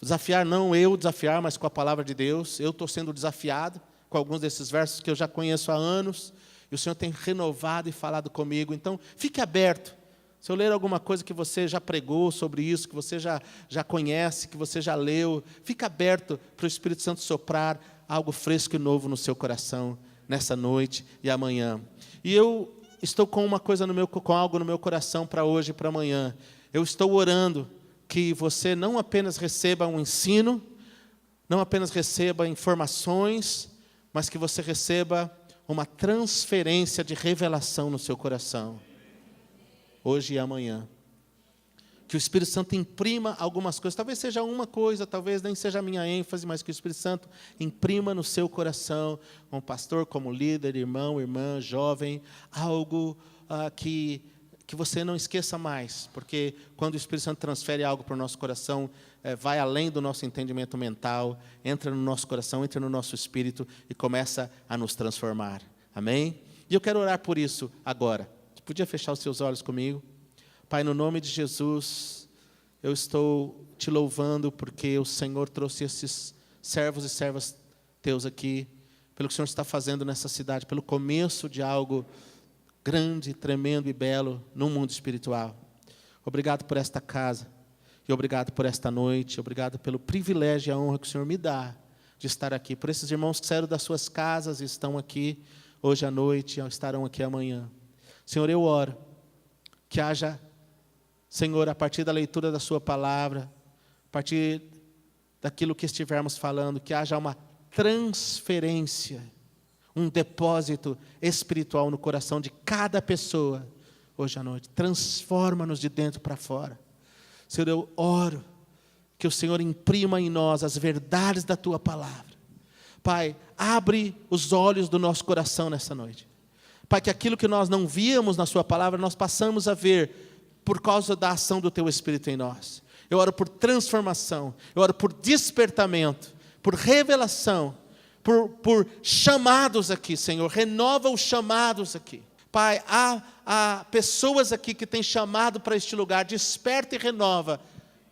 Desafiar, não eu desafiar, mas com a palavra de Deus. Eu estou sendo desafiado com alguns desses versos que eu já conheço há anos. E o Senhor tem renovado e falado comigo. Então, fique aberto. Se eu ler alguma coisa que você já pregou sobre isso, que você já conhece, que você já leu, fique aberto para o Espírito Santo soprar algo fresco e novo no seu coração, nessa noite e amanhã. E eu estou com algo no meu coração para hoje e para amanhã. Eu estou orando que você não apenas receba um ensino, não apenas receba informações, mas que você receba uma transferência de revelação no seu coração, hoje e amanhã. Que o Espírito Santo imprima algumas coisas, talvez seja uma coisa, talvez nem seja a minha ênfase, mas que o Espírito Santo imprima no seu coração, como pastor, como líder, irmão, irmã, jovem, algo que você não esqueça mais, porque quando o Espírito Santo transfere algo para o nosso coração, vai além do nosso entendimento mental, entra no nosso coração, entra no nosso espírito e começa a nos transformar. Amém? E eu quero orar por isso agora. Você podia fechar os seus olhos comigo? Pai, no nome de Jesus, eu estou te louvando porque o Senhor trouxe esses servos e servas teus aqui, pelo que o Senhor está fazendo nessa cidade, pelo começo de algo grande, tremendo e belo no mundo espiritual. Obrigado por esta casa, e obrigado por esta noite, obrigado pelo privilégio e a honra que o Senhor me dá de estar aqui, por esses irmãos que saíram das suas casas e estão aqui hoje à noite, estarão aqui amanhã. Senhor, eu oro que haja, Senhor, a partir da leitura da sua palavra, a partir daquilo que estivermos falando, que haja uma transferência, um depósito espiritual no coração de cada pessoa hoje à noite. Transforma-nos de dentro para fora. Senhor, eu oro que o Senhor imprima em nós as verdades da tua palavra. Pai, abre os olhos do nosso coração nessa noite. Pai, que aquilo que nós não víamos na sua palavra, nós passamos a ver por causa da ação do teu Espírito em nós. Eu oro por transformação, eu oro por despertamento, por revelação, por chamados aqui, Senhor. Renova os chamados aqui. Pai, há pessoas aqui que têm chamado para este lugar. Desperta e renova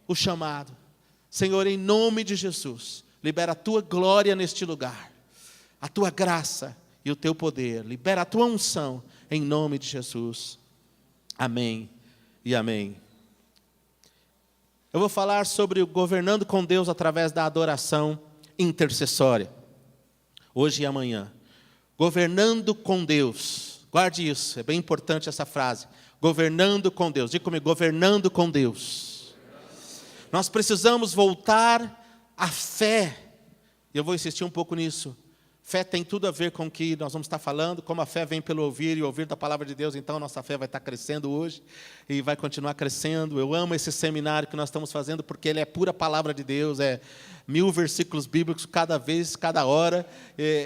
o chamado. Senhor, em nome de Jesus, libera a tua glória neste lugar, a tua graça e o teu poder. Libera a tua unção em nome de Jesus. Amém e amém. Eu vou falar sobre o governando com Deus através da adoração intercessória. Hoje e amanhã. Governando com Deus. Guarde isso, é bem importante essa frase. Governando com Deus. Diga comigo, governando com Deus. Nós precisamos voltar à fé. E eu vou insistir um pouco nisso. Fé tem tudo a ver com o que nós vamos estar falando, como a fé vem pelo ouvir e ouvir da palavra de Deus, então a nossa fé vai estar crescendo hoje e vai continuar crescendo. Eu amo esse seminário que nós estamos fazendo porque ele é pura palavra de Deus, é 1000 versículos bíblicos cada vez, cada hora,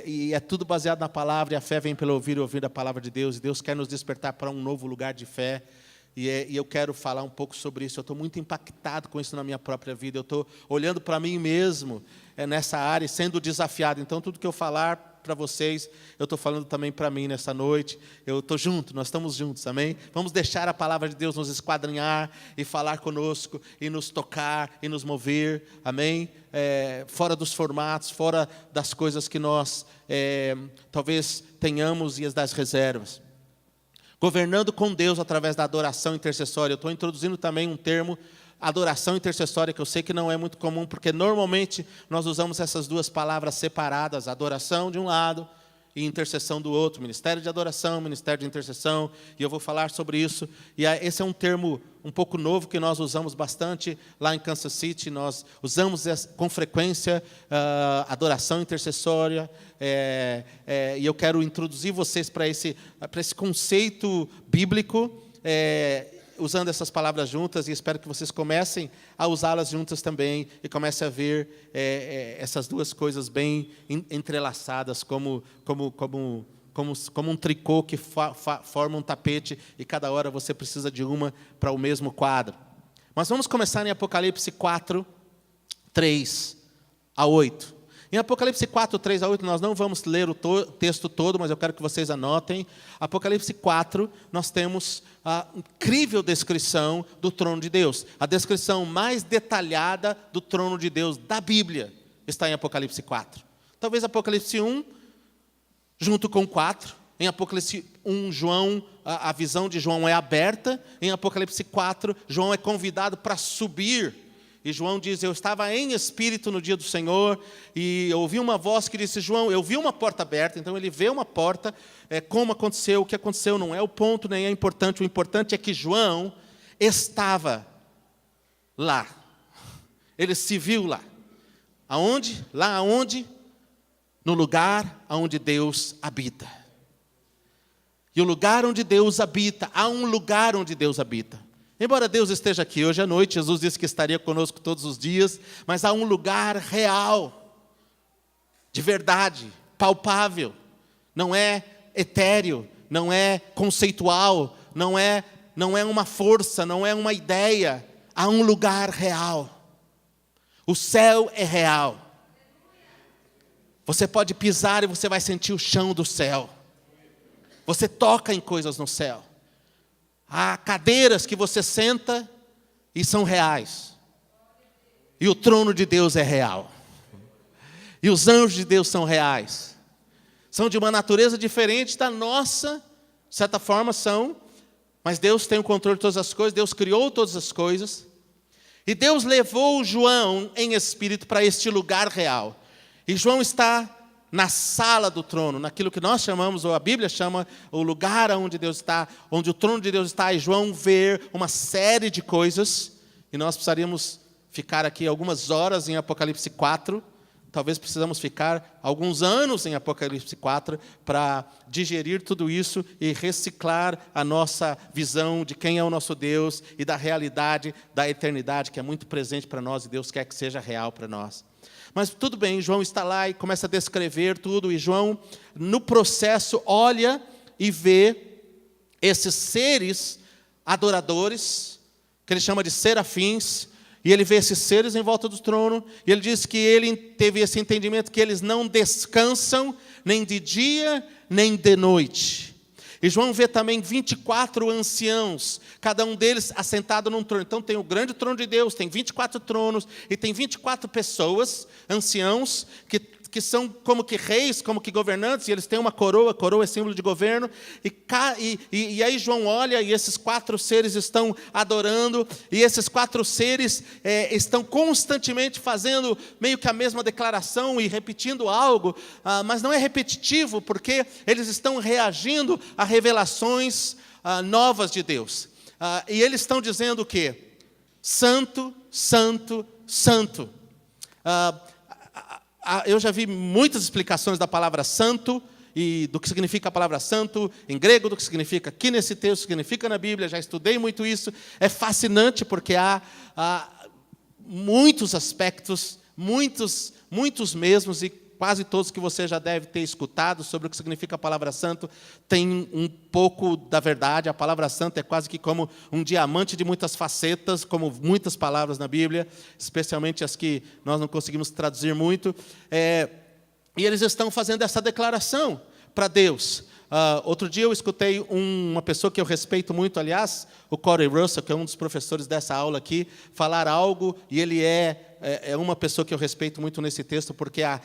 e é tudo baseado na palavra, e a fé vem pelo ouvir e ouvir da palavra de Deus, e Deus quer nos despertar para um novo lugar de fé, e eu quero falar um pouco sobre isso. Eu estou muito impactado com isso na minha própria vida, eu estou olhando para mim mesmo nessa área, sendo desafiado. Então, tudo que eu falar para vocês, eu estou falando também para mim nessa noite. Eu estou junto, nós estamos juntos, amém? Vamos deixar a palavra de Deus nos esquadrinhar e falar conosco, e nos tocar, e nos mover, amém? Fora dos formatos, fora das coisas que nós talvez tenhamos e as das reservas. Governando com Deus através da adoração intercessória. Eu estou introduzindo também um termo, adoração intercessória, que eu sei que não é muito comum, porque normalmente nós usamos essas duas palavras separadas, adoração de um lado e intercessão do outro, ministério de adoração, ministério de intercessão, e eu vou falar sobre isso. E esse é um termo um pouco novo que nós usamos bastante lá em Kansas City. Nós usamos com frequência adoração intercessória, e eu quero introduzir vocês para esse conceito bíblico, usando essas palavras juntas, e espero que vocês comecem a usá-las juntas também, e comecem a ver essas duas coisas bem entrelaçadas, como um tricô que forma um tapete, e cada hora você precisa de uma para o mesmo quadro. Mas vamos começar em Apocalipse 4, 3 a 8. Em Apocalipse 4, 3 a 8, nós não vamos ler o texto todo, mas eu quero que vocês anotem. Apocalipse 4, nós temos a incrível descrição do trono de Deus. A descrição mais detalhada do trono de Deus da Bíblia está em Apocalipse 4. Talvez Apocalipse 1, junto com 4. Em Apocalipse 1, a visão de João é aberta. Em Apocalipse 4, João é convidado para subir. E João diz, eu estava em espírito no dia do Senhor, e eu ouvi uma voz que disse, João, eu vi uma porta aberta. Então ele vê uma porta, como aconteceu, o que aconteceu não é o ponto, nem é importante. O importante é que João estava lá. Ele se viu lá. Aonde? Lá aonde? No lugar onde Deus habita. E o lugar onde Deus habita, há um lugar onde Deus habita. Embora Deus esteja aqui hoje à noite, Jesus disse que estaria conosco todos os dias, mas há um lugar real, de verdade, palpável, não é etéreo, não é conceitual, não é uma força, não é uma ideia, há um lugar real. O céu é real. Você pode pisar e você vai sentir o chão do céu. Você toca em coisas no céu. Há cadeiras que você senta e são reais. E o trono de Deus é real. E os anjos de Deus são reais. São de uma natureza diferente da nossa, de certa forma são, mas Deus tem o controle de todas as coisas, Deus criou todas as coisas. E Deus levou João em espírito para este lugar real. E João está na sala do trono, naquilo que nós chamamos, ou a Bíblia chama, o lugar onde Deus está, onde o trono de Deus está, e João vê uma série de coisas, e nós precisaríamos ficar aqui algumas horas em Apocalipse 4, talvez precisamos ficar alguns anos em Apocalipse 4, para digerir tudo isso e reciclar a nossa visão de quem é o nosso Deus, e da realidade da eternidade, que é muito presente para nós, e Deus quer que seja real para nós. Mas tudo bem, João está lá e começa a descrever tudo, e João, no processo, olha e vê esses seres adoradores, que ele chama de serafins, e ele vê esses seres em volta do trono, e ele diz que ele teve esse entendimento que eles não descansam, nem de dia, nem de noite. E João vê também 24 anciãos, cada um deles assentado num trono. Então tem o grande trono de Deus, tem 24 tronos, e tem 24 pessoas, anciãos, que são como que reis, como que governantes, e eles têm uma coroa, coroa é símbolo de governo, e aí João olha, e esses 4 seres estão adorando, e esses 4 seres estão constantemente fazendo meio que a mesma declaração, e repetindo algo, mas não é repetitivo, porque eles estão reagindo a revelações novas de Deus, e eles estão dizendo o quê? Santo, santo, santo. eu já vi muitas explicações da palavra santo, e do que significa a palavra santo em grego, do que significa aqui nesse texto, significa na Bíblia, já estudei muito isso. É fascinante porque há muitos aspectos, muitos mesmos, e quase todos que você já deve ter escutado sobre o que significa a palavra santo, tem um pouco da verdade. A palavra santo é quase que como um diamante de muitas facetas, como muitas palavras na Bíblia, especialmente as que nós não conseguimos traduzir muito. E eles estão fazendo essa declaração para Deus. Outro dia eu escutei uma pessoa que eu respeito muito, aliás, o Corey Russell, que é um dos professores dessa aula aqui, falar algo, e ele é uma pessoa que eu respeito muito nesse texto, porque há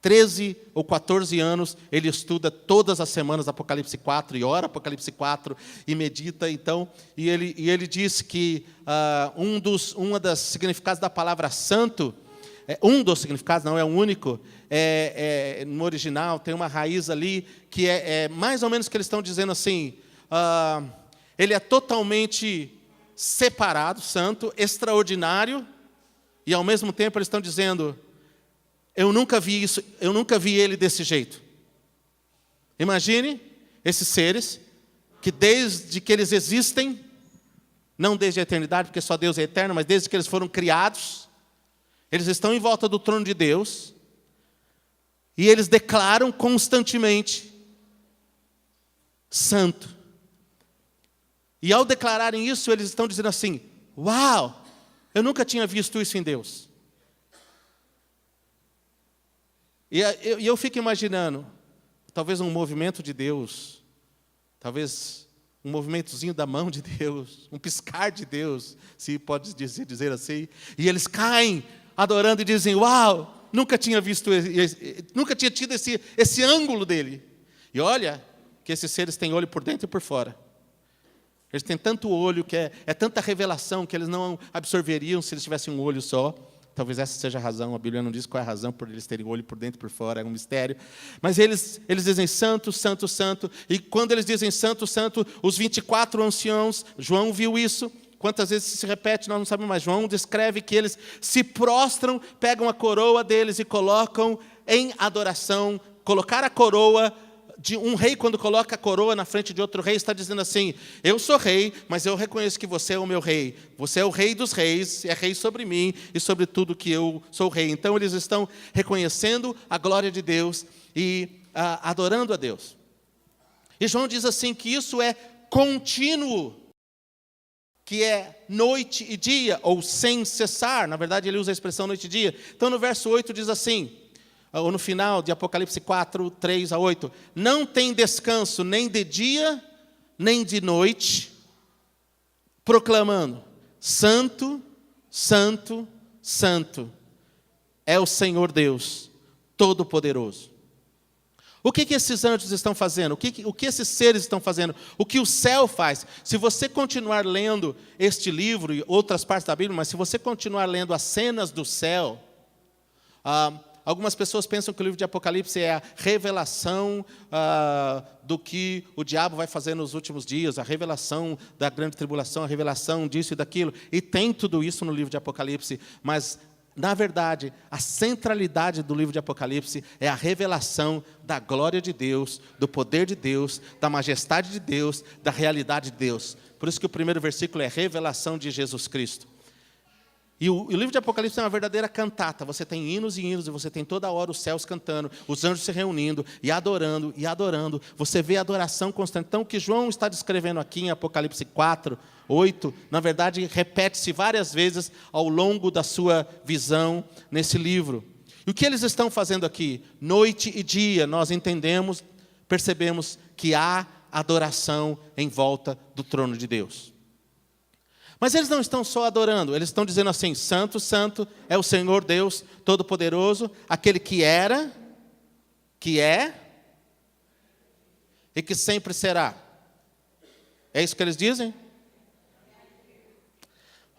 13 ou 14 anos ele estuda todas as semanas Apocalipse 4, e ora Apocalipse 4, e medita. Então, e ele diz que um dos significados da palavra santo, um dos significados, não é o único, no original tem uma raiz ali, que é mais ou menos que eles estão dizendo assim, ele é totalmente separado, santo, extraordinário, e ao mesmo tempo eles estão dizendo, eu nunca vi isso, eu nunca vi ele desse jeito. Imagine esses seres, que desde que eles existem, não desde a eternidade, porque só Deus é eterno, mas desde que eles foram criados, eles estão em volta do trono de Deus, e eles declaram constantemente, santo. E ao declararem isso, eles estão dizendo assim, uau, eu nunca tinha visto isso em Deus. E eu fico imaginando, talvez um movimento de Deus, talvez um movimentozinho da mão de Deus, um piscar de Deus, se pode dizer assim, e eles caem adorando e dizem, uau, nunca tinha visto, nunca tinha tido esse ângulo dele. E olha que esses seres têm olho por dentro e por fora. Eles têm tanto olho, que é tanta revelação, que eles não absorveriam se eles tivessem um olho só. Talvez essa seja a razão, a Bíblia não diz qual é a razão por eles terem olho por dentro e por fora, é um mistério. Mas eles dizem santo, santo, santo, e quando eles dizem santo, santo, os 24 anciãos, João viu isso, quantas vezes se repete, nós não sabemos, mas João descreve que eles se prostram, pegam a coroa deles e colocam em adoração. Colocar a coroa de um rei, quando coloca a coroa na frente de outro rei, está dizendo assim, eu sou rei, mas eu reconheço que você é o meu rei. Você é o rei dos reis, é rei sobre mim e sobre tudo que eu sou rei. Então eles estão reconhecendo a glória de Deus e adorando a Deus. E João diz assim que isso é contínuo, que é noite e dia, ou sem cessar. Na verdade ele usa a expressão noite e dia. Então no verso 8 diz assim, ou no final de Apocalipse 4, 3 a 8, não tem descanso nem de dia, nem de noite, proclamando, santo, santo, santo, é o Senhor Deus, Todo-Poderoso. O que esses anjos estão fazendo? O que esses seres estão fazendo? O que o céu faz? Se você continuar lendo este livro e outras partes da Bíblia, mas se você continuar lendo as cenas do céu, algumas pessoas pensam que o livro de Apocalipse é a revelação do que o diabo vai fazer nos últimos dias, a revelação da grande tribulação, a revelação disso e daquilo. E tem tudo isso no livro de Apocalipse, mas, na verdade, a centralidade do livro de Apocalipse é a revelação da glória de Deus, do poder de Deus, da majestade de Deus, da realidade de Deus. Por isso que o primeiro versículo é revelação de Jesus Cristo. E o livro de Apocalipse é uma verdadeira cantata. Você tem hinos e hinos, e você tem toda hora os céus cantando, os anjos se reunindo e adorando, e adorando. Você vê a adoração constante. Então, o que João está descrevendo aqui em Apocalipse 4, 8, na verdade, repete-se várias vezes ao longo da sua visão nesse livro. E o que eles estão fazendo aqui? Noite e dia, nós entendemos, percebemos que há adoração em volta do trono de Deus. Mas eles não estão só adorando, eles estão dizendo assim, santo, santo é o Senhor Deus Todo-Poderoso, aquele que era, que é e que sempre será. É isso que eles dizem?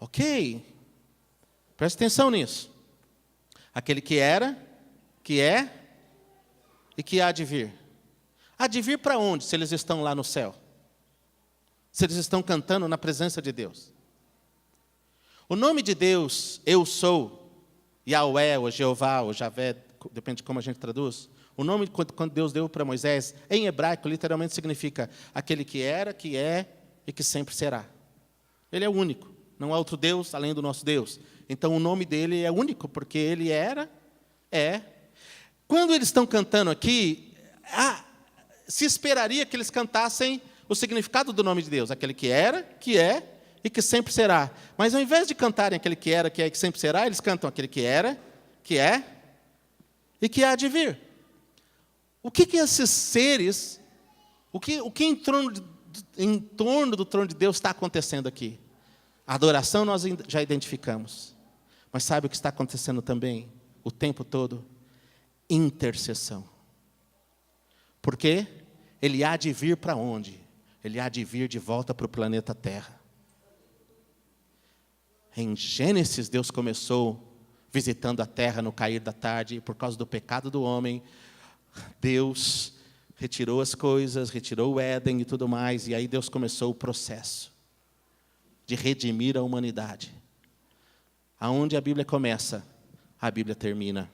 Ok, preste atenção nisso. Aquele que era, que é e que há de vir. Há de vir para onde, se eles estão lá no céu? Se eles estão cantando na presença de Deus. O nome de Deus, eu sou, Yahweh, ou Jeová, ou Javé, depende de como a gente traduz. O nome, quando Deus deu para Moisés, em hebraico, literalmente significa aquele que era, que é e que sempre será. Ele é o único, não há outro Deus além do nosso Deus. Então, o nome dele é único, porque ele era, é. Quando eles estão cantando aqui, se esperaria que eles cantassem o significado do nome de Deus, aquele que era, que é e que sempre será. Mas, ao invés de cantarem aquele que era, que é e que sempre será, eles cantam aquele que era, que é e que há de vir. O que esses seres, o que em torno do trono de Deus está acontecendo aqui? A adoração nós já identificamos. Mas sabe o que está acontecendo também, o tempo todo? Intercessão. Por quê? Ele há de vir para onde? Ele há de vir de volta para o planeta Terra. Em Gênesis, Deus começou visitando a terra no cair da tarde, e por causa do pecado do homem, Deus retirou as coisas, retirou o Éden e tudo mais, e aí Deus começou o processo de redimir a humanidade. Aonde a Bíblia começa, a Bíblia termina.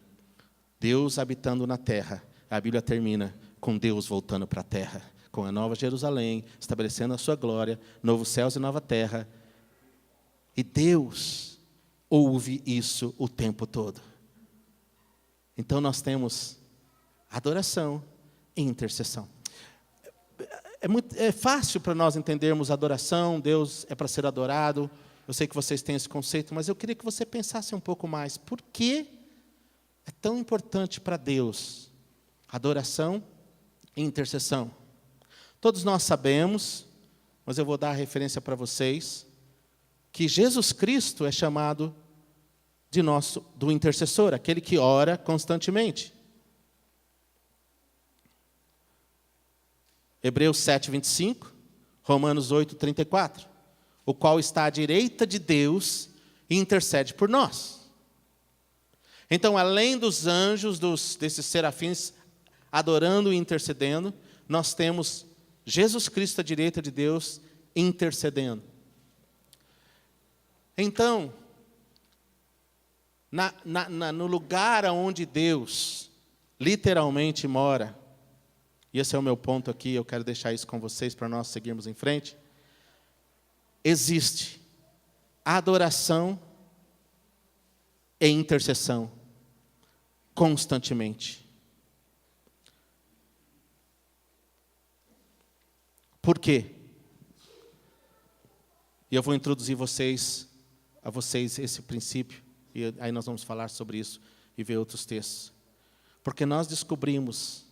Deus habitando na terra, a Bíblia termina com Deus voltando para a terra, com a nova Jerusalém, estabelecendo a sua glória, novos céus e nova terra. E Deus ouve isso o tempo todo. Então nós temos adoração e intercessão. É fácil para nós entendermos adoração, Deus é para ser adorado. Eu sei que vocês têm esse conceito, mas eu queria que você pensasse um pouco mais. Por que é tão importante para Deus adoração e intercessão? Todos nós sabemos, mas eu vou dar a referência para vocês, que Jesus Cristo é chamado do intercessor, aquele que ora constantemente. Hebreus 7, 25, Romanos 8, 34. O qual está à direita de Deus e intercede por nós. Então, além dos anjos, desses serafins adorando e intercedendo, nós temos Jesus Cristo à direita de Deus intercedendo. Então, no lugar onde Deus literalmente mora, e esse é o meu ponto aqui, eu quero deixar isso com vocês para nós seguirmos em frente, existe adoração e intercessão constantemente. Por quê? E eu vou introduzir a vocês esse princípio, e aí nós vamos falar sobre isso e ver outros textos. Porque nós descobrimos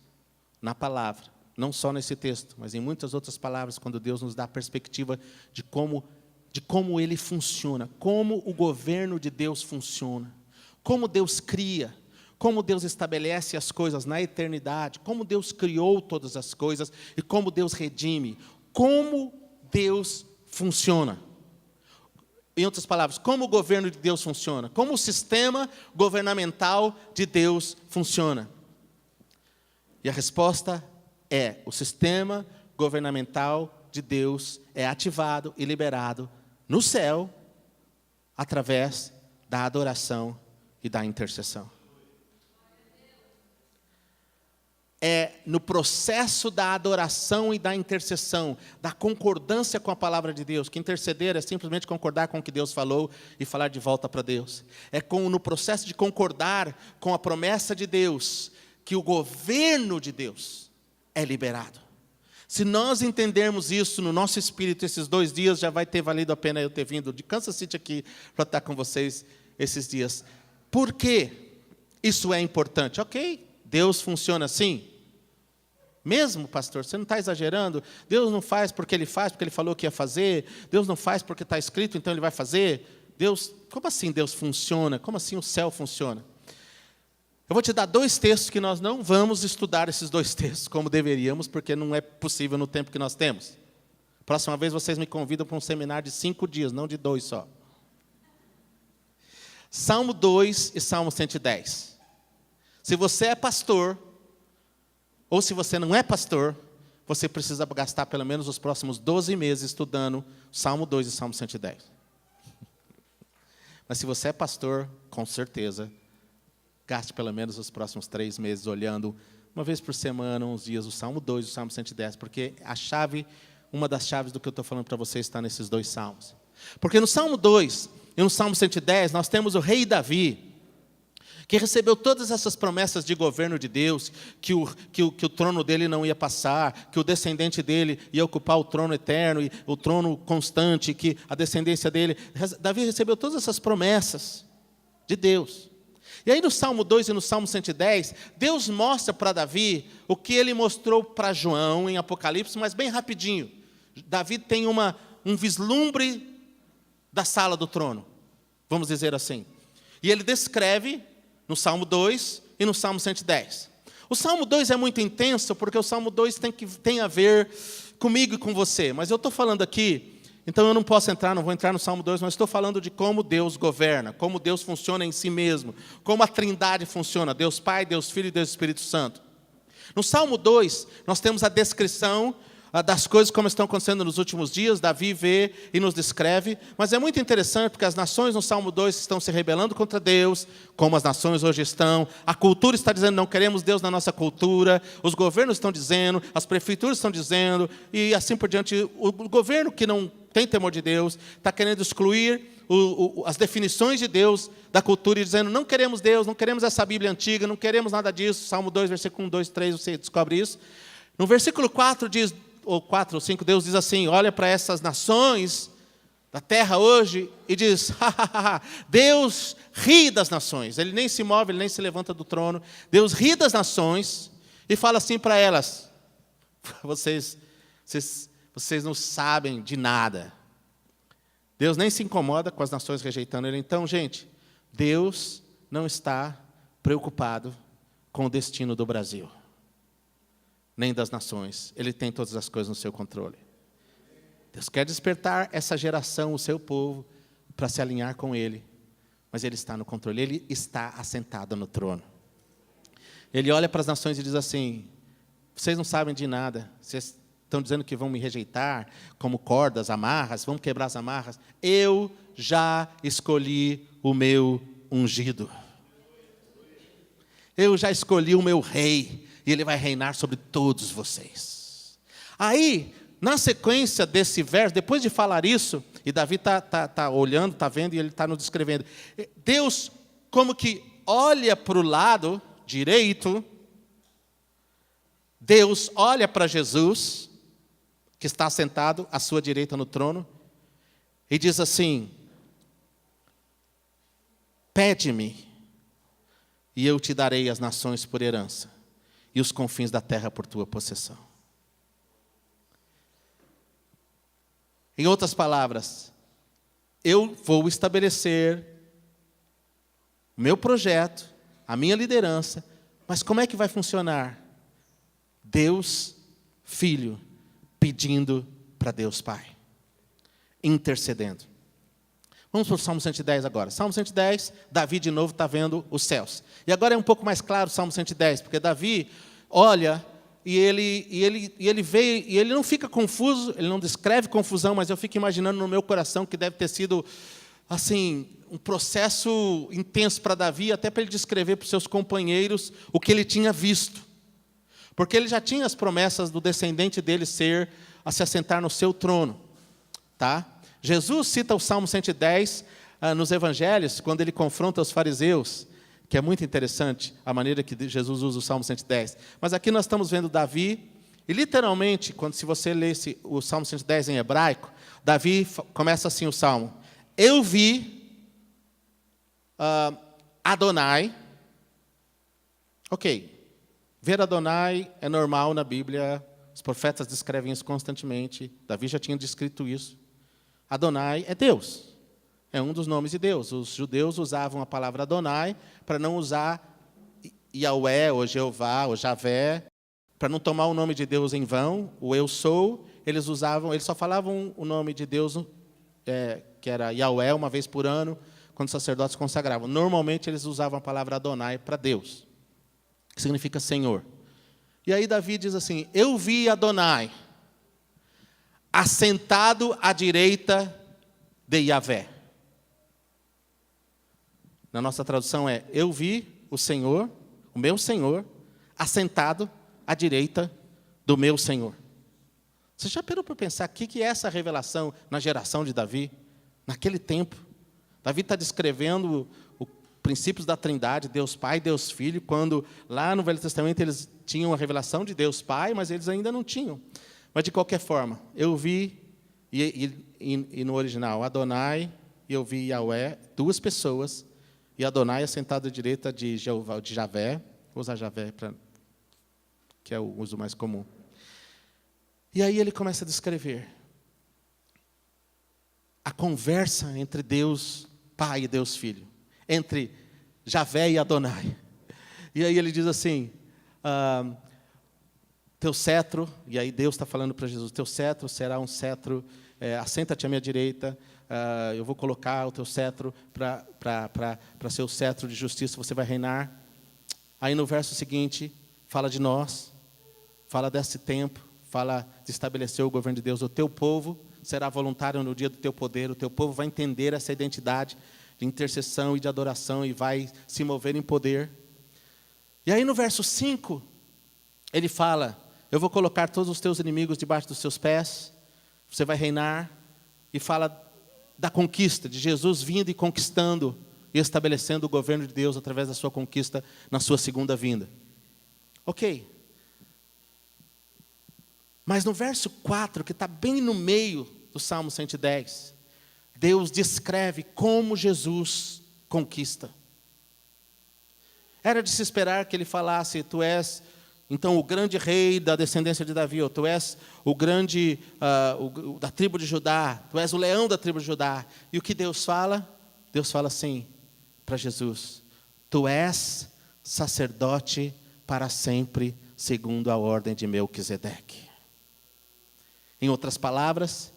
na palavra, não só nesse texto, mas em muitas outras palavras, quando Deus nos dá a perspectiva de como Ele funciona, como o governo de Deus funciona, como Deus cria, como Deus estabelece as coisas na eternidade, como Deus criou todas as coisas e como Deus redime, como Deus funciona. Em outras palavras, como o governo de Deus funciona, como o sistema governamental de Deus funciona. E a resposta é: o sistema governamental de Deus é ativado e liberado no céu através da adoração e da intercessão. É no processo da adoração e da intercessão, da concordância com a palavra de Deus, que interceder é simplesmente concordar com o que Deus falou e falar de volta para Deus. No processo de concordar com a promessa de Deus, que o governo de Deus é liberado. Se nós entendermos isso no nosso espírito, esses 2 dias já vai ter valido a pena eu ter vindo de Kansas City aqui para estar com vocês esses dias. Por que isso é importante? Ok, Deus funciona assim? Mesmo, pastor, você não está exagerando? Deus não faz porque Ele falou que ia fazer? Deus não faz porque está escrito, então Ele vai fazer? Como assim Deus funciona? Como assim o céu funciona? Eu vou te dar 2 textos que nós não vamos estudar esses 2 textos como deveríamos, porque não é possível no tempo que nós temos. Próxima vez vocês me convidam para um seminário de 5 dias, não de 2 só. Salmo 2 e Salmo 110. Se você é pastor, ou se você não é pastor, você precisa gastar pelo menos os próximos 12 meses estudando Salmo 2 e Salmo 110. Mas se você é pastor, com certeza, gaste pelo menos os próximos 3 meses olhando, uma vez por semana, uns dias, o Salmo 2 e o Salmo 110, porque uma das chaves do que eu estou falando para vocês está nesses 2 salmos. Porque no Salmo 2 e no Salmo 110, nós temos o rei Davi, que recebeu todas essas promessas de governo de Deus, que o trono dele não ia passar, que o descendente dele ia ocupar o trono eterno, e o trono constante, que a descendência dele... Davi recebeu todas essas promessas de Deus. E aí no Salmo 2 e no Salmo 110, Deus mostra para Davi o que ele mostrou para João em Apocalipse, mas bem rapidinho. Davi tem um vislumbre da sala do trono, vamos dizer assim. E ele descreve no Salmo 2 e no Salmo 110. O Salmo 2 é muito intenso, porque o Salmo 2 tem a ver comigo e com você. Mas eu estou falando aqui, então eu não vou entrar no Salmo 2, mas estou falando de como Deus governa, como Deus funciona em si mesmo, como a Trindade funciona, Deus Pai, Deus Filho e Deus Espírito Santo. No Salmo 2, nós temos a descrição das coisas como estão acontecendo nos últimos dias. Davi vê e nos descreve, mas é muito interessante porque as nações no Salmo 2 estão se rebelando contra Deus, como as nações hoje estão, a cultura está dizendo não queremos Deus na nossa cultura, os governos estão dizendo, as prefeituras estão dizendo, e assim por diante. O governo que não tem temor de Deus está querendo excluir as definições de Deus da cultura e dizendo não queremos Deus, não queremos essa Bíblia antiga, não queremos nada disso. Salmo 2, versículo 1, 2, 3, você descobre isso. No versículo 4 diz, ou 4 ou 5, Deus diz assim, olha para essas nações da terra hoje e diz, Deus ri das nações. Ele nem se move, ele nem se levanta do trono. Deus ri das nações e fala assim para elas, vocês não sabem de nada. Deus nem se incomoda com as nações rejeitando ele. Então, gente, Deus não está preocupado com o destino do Brasil, nem das nações. Ele tem todas as coisas no seu controle. Deus quer despertar essa geração, o seu povo, para se alinhar com Ele. Mas Ele está no controle, Ele está assentado no trono. Ele olha para as nações e diz assim, vocês não sabem de nada, vocês estão dizendo que vão me rejeitar, como cordas, amarras, vão quebrar as amarras. Eu já escolhi o meu ungido. Eu já escolhi o meu rei. E ele vai reinar sobre todos vocês. Aí, na sequência desse verso, depois de falar isso, e Davi está olhando, está vendo, e ele está nos descrevendo. Deus, como que olha para o lado direito, Deus olha para Jesus, que está sentado à sua direita no trono, e diz assim, pede-me, e eu te darei as nações por herança, e os confins da terra por tua possessão. Em outras palavras, eu vou estabelecer o meu projeto, a minha liderança, mas como é que vai funcionar? Deus, Filho, pedindo para Deus Pai, intercedendo. Vamos para o Salmo 110 agora. Salmo 110, Davi de novo está vendo os céus. E agora é um pouco mais claro o Salmo 110, porque Davi olha e ele vê, e ele não fica confuso, ele não descreve confusão, mas eu fico imaginando no meu coração que deve ter sido assim, um processo intenso para Davi, até para ele descrever para os seus companheiros o que ele tinha visto. Porque ele já tinha as promessas do descendente dele se assentar no seu trono. Tá? Jesus cita o Salmo 110 nos evangelhos, quando ele confronta os fariseus, que é muito interessante a maneira que Jesus usa o Salmo 110. Mas aqui nós estamos vendo Davi, e literalmente, se você lê o Salmo 110 em hebraico, Davi começa assim o Salmo. Eu vi Adonai. Ok, ver Adonai é normal na Bíblia, os profetas descrevem isso constantemente, Davi já tinha descrito isso. Adonai é Deus, é um dos nomes de Deus. Os judeus usavam a palavra Adonai para não usar Yahweh, ou Jeová, ou Javé, para não tomar o nome de Deus em vão, o eu sou, eles só falavam o nome de Deus, que era Yahweh, uma vez por ano, quando os sacerdotes consagravam. Normalmente eles usavam a palavra Adonai para Deus, que significa Senhor. E aí Davi diz assim, eu vi Adonai assentado à direita de Yahvé. Na nossa tradução eu vi o Senhor, o meu Senhor, assentado à direita do meu Senhor. Você já parou para pensar o que é essa revelação na geração de Davi? Naquele tempo, Davi está descrevendo os princípios da Trindade, Deus Pai, Deus Filho, quando lá no Velho Testamento eles tinham a revelação de Deus Pai, mas eles ainda não tinham. Mas, de qualquer forma, eu vi, e no original, Adonai, e eu vi Yahweh, duas pessoas, e Adonai assentado à direita de Jeová, de Javé, vou usar Javé, que é o uso mais comum. E aí ele começa a descrever a conversa entre Deus Pai e Deus Filho, entre Javé e Adonai. E aí ele diz assim, teu cetro, e aí Deus está falando para Jesus, teu cetro será um cetro, assenta-te à minha direita, eu vou colocar o teu cetro para ser o cetro de justiça, você vai reinar. Aí no verso seguinte, fala de nós, fala desse tempo, fala de estabelecer o governo de Deus. O teu povo será voluntário no dia do teu poder, o teu povo vai entender essa identidade de intercessão e de adoração e vai se mover em poder. E aí no verso 5, ele fala, eu vou colocar todos os teus inimigos debaixo dos seus pés, você vai reinar, e fala da conquista, de Jesus vindo e conquistando e estabelecendo o governo de Deus através da sua conquista na sua segunda vinda. Ok. Mas no verso 4, que está bem no meio do Salmo 110, Deus descreve como Jesus conquista. Era de se esperar que ele falasse, tu és, então, o grande rei da descendência de Davi, ou tu és o grande, da tribo de Judá, tu és o leão da tribo de Judá. E o que Deus fala? Deus fala assim para Jesus, tu és sacerdote para sempre, segundo a ordem de Melquisedeque. Em outras palavras,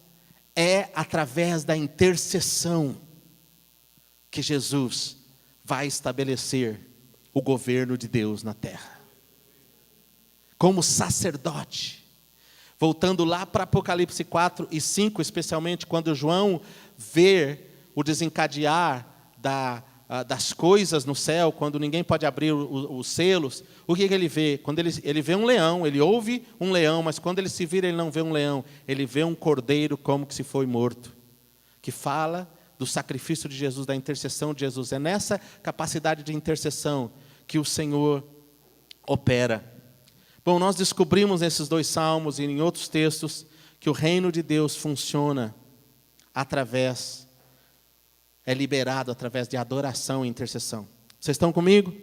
é através da intercessão que Jesus vai estabelecer o governo de Deus na terra. Como sacerdote. Voltando lá para Apocalipse 4 e 5, especialmente quando João vê o desencadear das coisas no céu, quando ninguém pode abrir os selos, o que ele vê? Quando ele vê um leão, ele ouve um leão, mas quando ele se vira, ele não vê um leão, ele vê um cordeiro como que se foi morto, que fala do sacrifício de Jesus, da intercessão de Jesus. É nessa capacidade de intercessão que o Senhor opera. Bom, nós descobrimos nesses dois salmos e em outros textos que o reino de Deus funciona é liberado através de adoração e intercessão. Vocês estão comigo?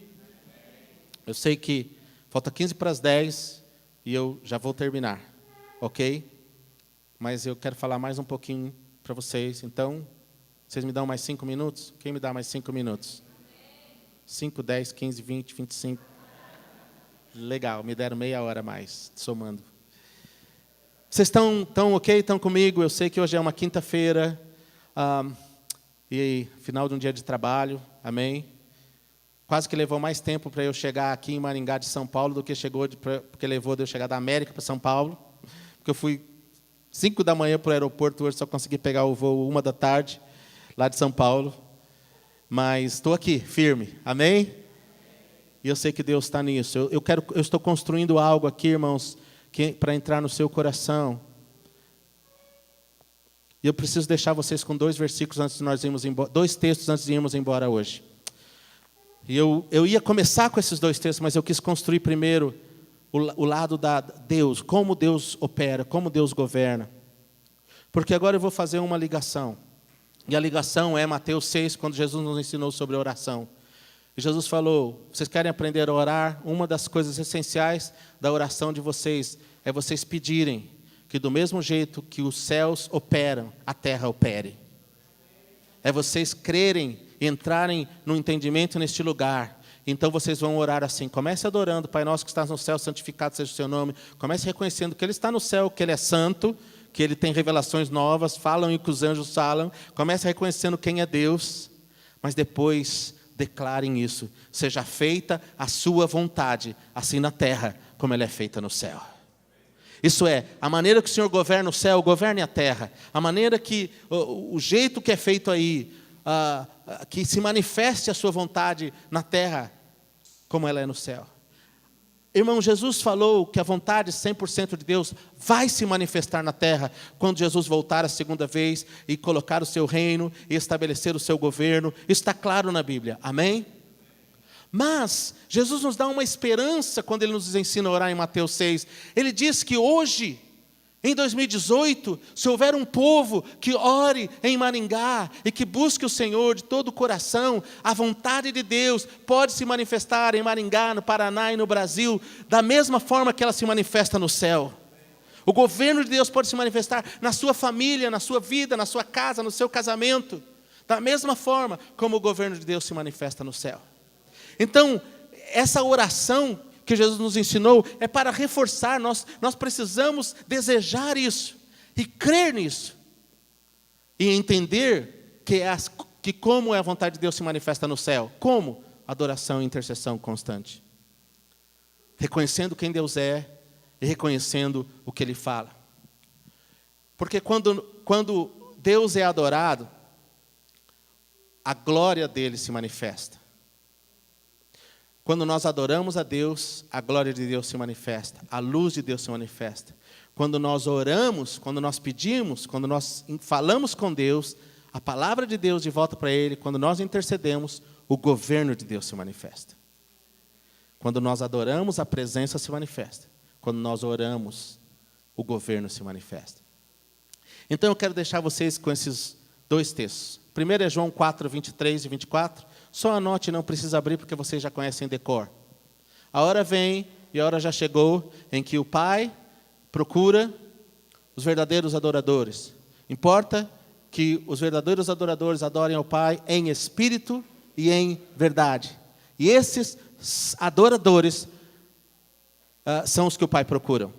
Eu sei que falta 15 para as 10 e eu já vou terminar, ok? Mas eu quero falar mais um pouquinho para vocês. Então, vocês me dão mais 5 minutos? Quem me dá mais 5 minutos? 5, 10, 15, 20, 25. Legal, me deram meia hora a mais, somando. Vocês estão ok? Estão comigo? Eu sei que hoje é uma quinta-feira. E final de um dia de trabalho, amém? Quase que levou mais tempo para eu chegar aqui em Maringá de São Paulo do que porque levou de eu chegar da América para São Paulo. Porque eu fui 5 da manhã para o aeroporto, hoje só consegui pegar o voo 1 da tarde, lá de São Paulo. Mas estou aqui, firme, amém? E eu sei que Deus está nisso. Eu estou construindo algo aqui, irmãos, para entrar no seu coração. E eu preciso deixar vocês com 2 versículos antes de nós irmos embora, 2 textos antes de irmos embora hoje. E eu ia começar com esses 2 textos, mas eu quis construir primeiro o lado da Deus, como Deus opera, como Deus governa. Porque agora eu vou fazer uma ligação. E a ligação é Mateus 6, quando Jesus nos ensinou sobre oração. E Jesus falou, vocês querem aprender a orar? Uma das coisas essenciais da oração de vocês é vocês pedirem que do mesmo jeito que os céus operam, a terra opere. É vocês crerem e entrarem no entendimento neste lugar. Então vocês vão orar assim. Comece adorando, Pai nosso que estás no céu, santificado seja o seu nome. Comece reconhecendo que Ele está no céu, que Ele é santo, que Ele tem revelações novas, falam e que os anjos falam. Comece reconhecendo quem é Deus, mas depois declarem isso. Seja feita a sua vontade, assim na terra, como ela é feita no céu. Isso é, a maneira que o Senhor governa o céu, governe a terra. A maneira que, o jeito que é feito aí, que se manifeste a sua vontade na terra, como ela é no céu. Irmão, Jesus falou que a vontade 100% de Deus vai se manifestar na terra quando Jesus voltar a segunda vez e colocar o seu reino e estabelecer o seu governo. Isso está claro na Bíblia, amém? Mas Jesus nos dá uma esperança quando Ele nos ensina a orar em Mateus 6. Ele diz que hoje, em 2018, se houver um povo que ore em Maringá e que busque o Senhor de todo o coração, a vontade de Deus pode se manifestar em Maringá, no Paraná e no Brasil, da mesma forma que ela se manifesta no céu. O governo de Deus pode se manifestar na sua família, na sua vida, na sua casa, no seu casamento, da mesma forma como o governo de Deus se manifesta no céu. Então, essa oração que Jesus nos ensinou é para reforçar, nós precisamos desejar isso, e crer nisso, e entender que como é a vontade de Deus se manifesta no céu. Como? Adoração e intercessão constante. Reconhecendo quem Deus é, e reconhecendo o que Ele fala. Porque quando Deus é adorado, a glória dEle se manifesta. Quando nós adoramos a Deus, a glória de Deus se manifesta, a luz de Deus se manifesta. Quando nós oramos, quando nós pedimos, quando nós falamos com Deus, a palavra de Deus de volta para Ele, quando nós intercedemos, o governo de Deus se manifesta. Quando nós adoramos, a presença se manifesta. Quando nós oramos, o governo se manifesta. Então eu quero deixar vocês com esses dois textos. Primeiro é João 4, 23 e 24. Só anote, não precisa abrir, porque vocês já conhecem em decor. A hora vem, e a hora já chegou, em que o Pai procura os verdadeiros adoradores. Importa que os verdadeiros adoradores adorem ao Pai em espírito e em verdade. E esses adoradores são os que o Pai procura.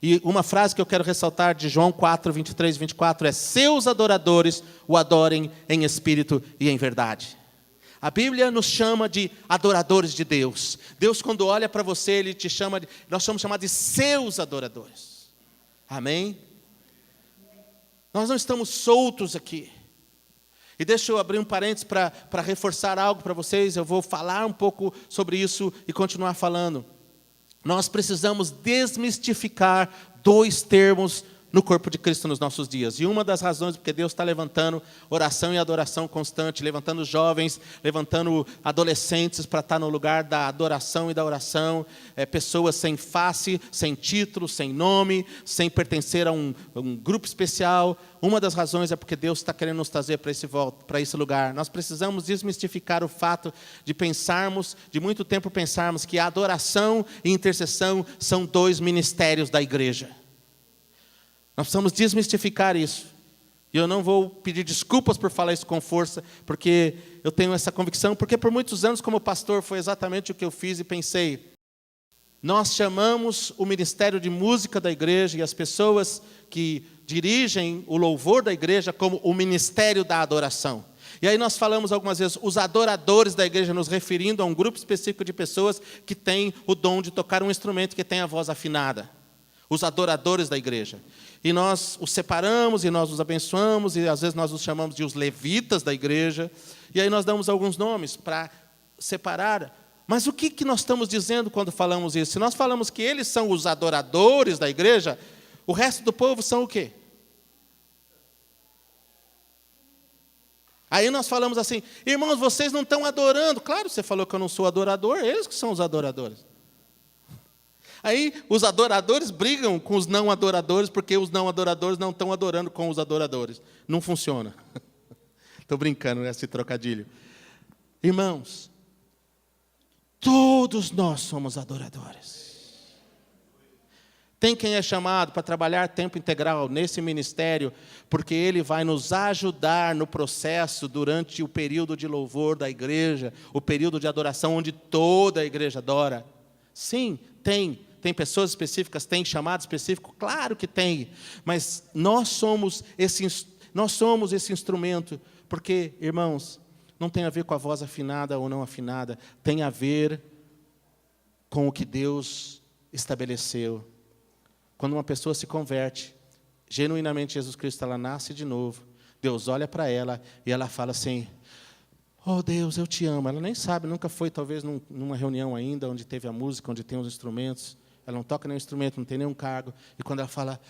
E uma frase que eu quero ressaltar de João 4, 23 e 24 é: seus adoradores o adorem em espírito e em verdade. A Bíblia nos chama de adoradores de Deus. Deus, quando olha para você, Ele te chama nós somos chamados de seus adoradores. Amém? Nós não estamos soltos aqui. E deixa eu abrir um parênteses para reforçar algo para vocês. Eu vou falar um pouco sobre isso e continuar falando. Nós precisamos desmistificar dois termos no corpo de Cristo nos nossos dias. E uma das razões porque Deus está levantando oração e adoração constante, levantando jovens, levantando adolescentes para estar no lugar da adoração e da oração, pessoas sem face, sem título, sem nome, sem pertencer a um grupo especial. Uma das razões é porque Deus está querendo nos trazer para esse lugar. Nós precisamos desmistificar o fato de muito tempo pensarmos que a adoração e intercessão são dois ministérios da igreja. Nós precisamos desmistificar isso. E eu não vou pedir desculpas por falar isso com força, porque eu tenho essa convicção, porque por muitos anos como pastor foi exatamente o que eu fiz e pensei. Nós chamamos o ministério de música da igreja e as pessoas que dirigem o louvor da igreja como o ministério da adoração. E aí nós falamos algumas vezes os adoradores da igreja, nos referindo a um grupo específico de pessoas que têm o dom de tocar um instrumento que tem a voz afinada. Os adoradores da igreja. E nós os separamos, e nós os abençoamos, e às vezes nós os chamamos de os levitas da igreja. E aí nós damos alguns nomes para separar. Mas o que nós estamos dizendo quando falamos isso? Se nós falamos que eles são os adoradores da igreja, o resto do povo são o quê? Aí nós falamos assim: irmãos, vocês não estão adorando. Claro, você falou que eu não sou adorador, eles que são os adoradores. Aí os adoradores brigam com os não adoradores, porque os não adoradores não estão adorando com os adoradores. Não funciona. Estou brincando nesse trocadilho. Irmãos, todos nós somos adoradores. Tem quem é chamado para trabalhar tempo integral nesse ministério, porque ele vai nos ajudar no processo durante o período de louvor da igreja, o período de adoração onde toda a igreja adora. Sim, tem. Tem pessoas específicas, tem chamado específico? Claro que tem. Mas nós somos esse instrumento. Porque, irmãos, não tem a ver com a voz afinada ou não afinada. Tem a ver com o que Deus estabeleceu. Quando uma pessoa se converte, genuinamente Jesus Cristo, ela nasce de novo. Deus olha para ela e ela fala assim: Oh Deus, eu te amo. Ela nem sabe, nunca foi talvez numa reunião ainda, onde teve a música, onde tem os instrumentos. Ela não toca nenhum instrumento, não tem nenhum cargo. E quando ela fala,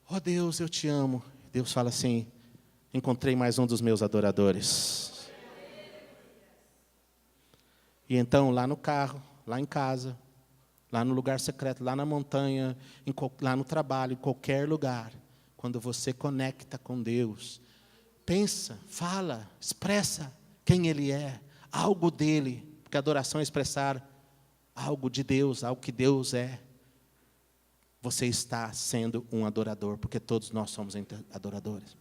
oh Deus, eu te amo, Deus fala assim, encontrei mais um dos meus adoradores. E então, lá no carro, lá em casa, lá no lugar secreto, lá na montanha, lá no trabalho, em qualquer lugar, quando você conecta com Deus, pensa, fala, expressa quem Ele é, algo dEle, porque adoração é expressar algo de Deus, algo que Deus é. Você está sendo um adorador, porque todos nós somos adoradores.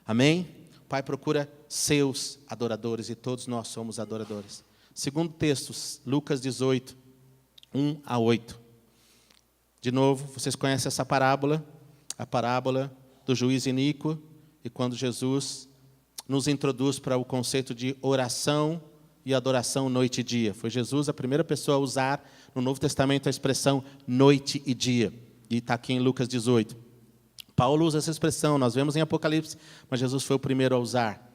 Amém? O Pai procura seus adoradores e todos nós somos adoradores. Segundo texto, Lucas 18, 1 a 8. De novo, vocês conhecem essa parábola? A parábola do juiz iníquo, e quando Jesus nos introduz para o conceito de oração e adoração noite e dia. Foi Jesus a primeira pessoa a usar no Novo Testamento a expressão noite e dia. E está aqui em Lucas 18. Paulo usa essa expressão, nós vemos em Apocalipse, mas Jesus foi o primeiro a usar.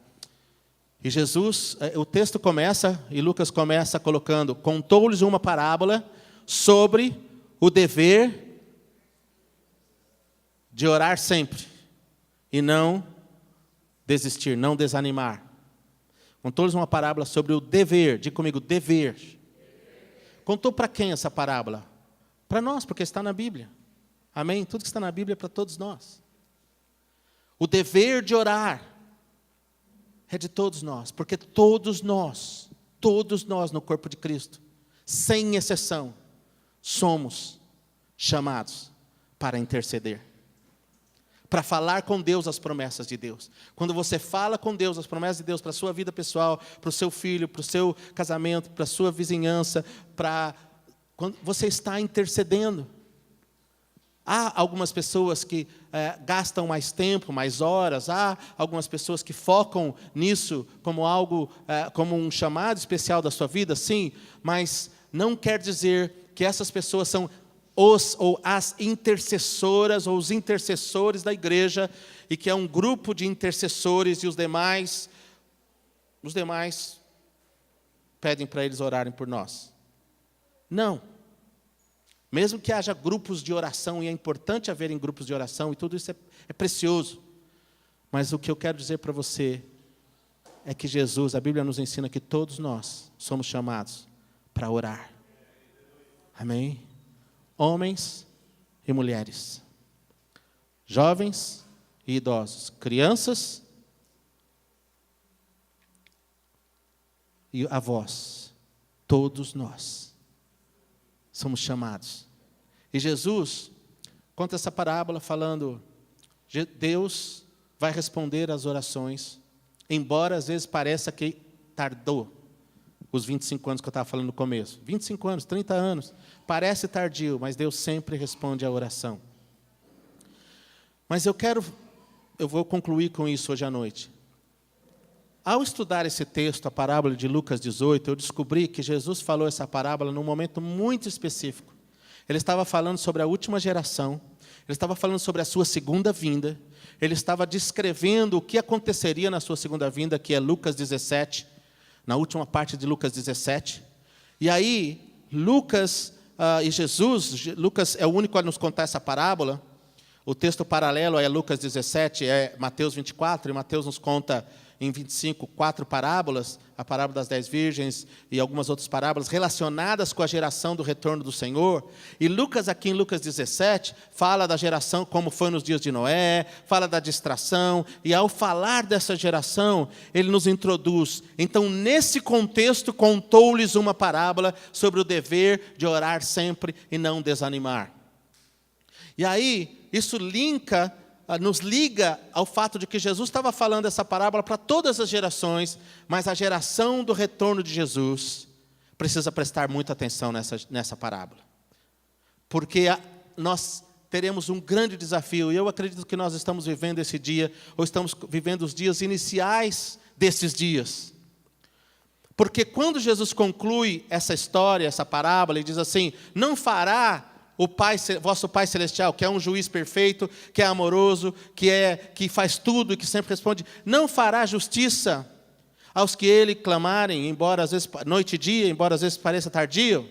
E Jesus, o texto começa, e Lucas começa colocando, contou-lhes uma parábola sobre o dever de orar sempre e não desistir, não desanimar. Contou-lhes uma parábola sobre o dever, diga comigo, dever. Contou para quem essa parábola? Para nós, porque está na Bíblia. Amém? Tudo que está na Bíblia é para todos nós. O dever de orar é de todos nós, porque todos nós no corpo de Cristo, sem exceção, somos chamados para interceder. Para falar com Deus as promessas de Deus. Quando você fala com Deus as promessas de Deus para a sua vida pessoal, para o seu filho, para o seu casamento, para a sua vizinhança, quando você está intercedendo. Há algumas pessoas que gastam mais tempo, mais horas, há algumas pessoas que focam nisso como algo, como um chamado especial da sua vida, sim, mas não quer dizer que essas pessoas são as intercessoras ou os intercessores da igreja, e que é um grupo de intercessores e os demais pedem para eles orarem por nós. Não. Mesmo que haja grupos de oração, e é importante haverem grupos de oração, e tudo isso é precioso. Mas o que eu quero dizer para você é que Jesus, a Bíblia nos ensina que todos nós somos chamados para orar. Amém? Homens e mulheres, jovens e idosos, crianças e avós, todos nós somos chamados. E Jesus conta essa parábola falando, Deus vai responder às orações, embora às vezes pareça que tardou. Os 25 anos que eu estava falando no começo. 25 anos, 30 anos. Parece tardio, mas Deus sempre responde à oração. Mas eu vou concluir com isso hoje à noite. Ao estudar esse texto, a parábola de Lucas 18, eu descobri que Jesus falou essa parábola num momento muito específico. Ele estava falando sobre a última geração, ele estava falando sobre a sua segunda vinda, ele estava descrevendo o que aconteceria na sua segunda vinda, que é Lucas 17, na última parte de Lucas 17. E aí, Lucas é o único a nos contar essa parábola. O texto paralelo é Lucas 17, é Mateus 24, e Mateus nos conta em 25, 4 parábolas, a parábola das 10 virgens e algumas outras parábolas relacionadas com a geração do retorno do Senhor. E Lucas, aqui em Lucas 17, fala da geração como foi nos dias de Noé, fala da distração, e ao falar dessa geração, ele nos introduz. Então, nesse contexto, contou-lhes uma parábola sobre o dever de orar sempre e não desanimar. E aí, isso nos liga ao fato de que Jesus estava falando essa parábola para todas as gerações, mas a geração do retorno de Jesus precisa prestar muita atenção nessa parábola. Porque nós teremos um grande desafio, e eu acredito que nós estamos vivendo esse dia, ou estamos vivendo os dias iniciais desses dias. Porque quando Jesus conclui essa história, essa parábola, ele diz assim, não fará vosso Pai Celestial, que é um juiz perfeito, que é amoroso, que faz tudo e que sempre responde, não fará justiça aos que ele clamarem, embora às vezes noite e dia, embora às vezes pareça tardio.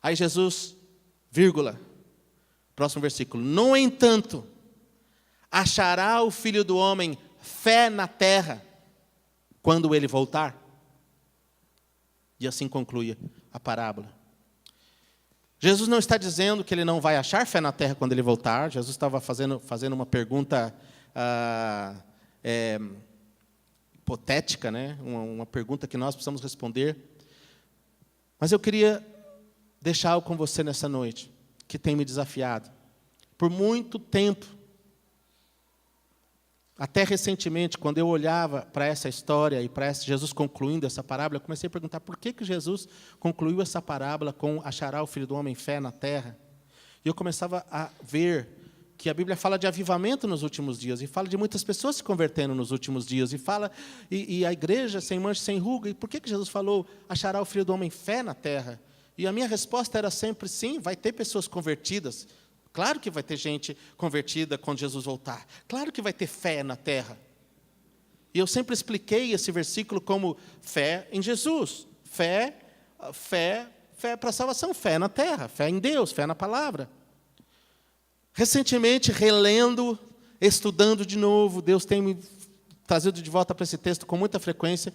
Aí Jesus, vírgula, próximo versículo. No entanto, achará o Filho do Homem fé na terra quando ele voltar? E assim conclui a parábola. Jesus não está dizendo que ele não vai achar fé na terra quando ele voltar. Jesus estava fazendo uma pergunta hipotética, né? Uma pergunta que nós precisamos responder. Mas eu queria deixar algo com você nessa noite, que tem me desafiado. Por muito tempo, até recentemente, quando eu olhava para essa história e para Jesus concluindo essa parábola, eu comecei a perguntar por que Jesus concluiu essa parábola com achará o Filho do Homem fé na terra. E eu começava a ver que a Bíblia fala de avivamento nos últimos dias, e fala de muitas pessoas se convertendo nos últimos dias, e a igreja sem mancha, sem ruga. E por que Jesus falou achará o Filho do Homem fé na terra? E a minha resposta era sempre sim, vai ter pessoas convertidas. Claro que vai ter gente convertida quando Jesus voltar. Claro que vai ter fé na terra. E eu sempre expliquei esse versículo como fé em Jesus. Fé para a salvação. Fé na terra. Fé em Deus. Fé na palavra. Recentemente, relendo, estudando de novo, Deus tem me trazido de volta para esse texto com muita frequência.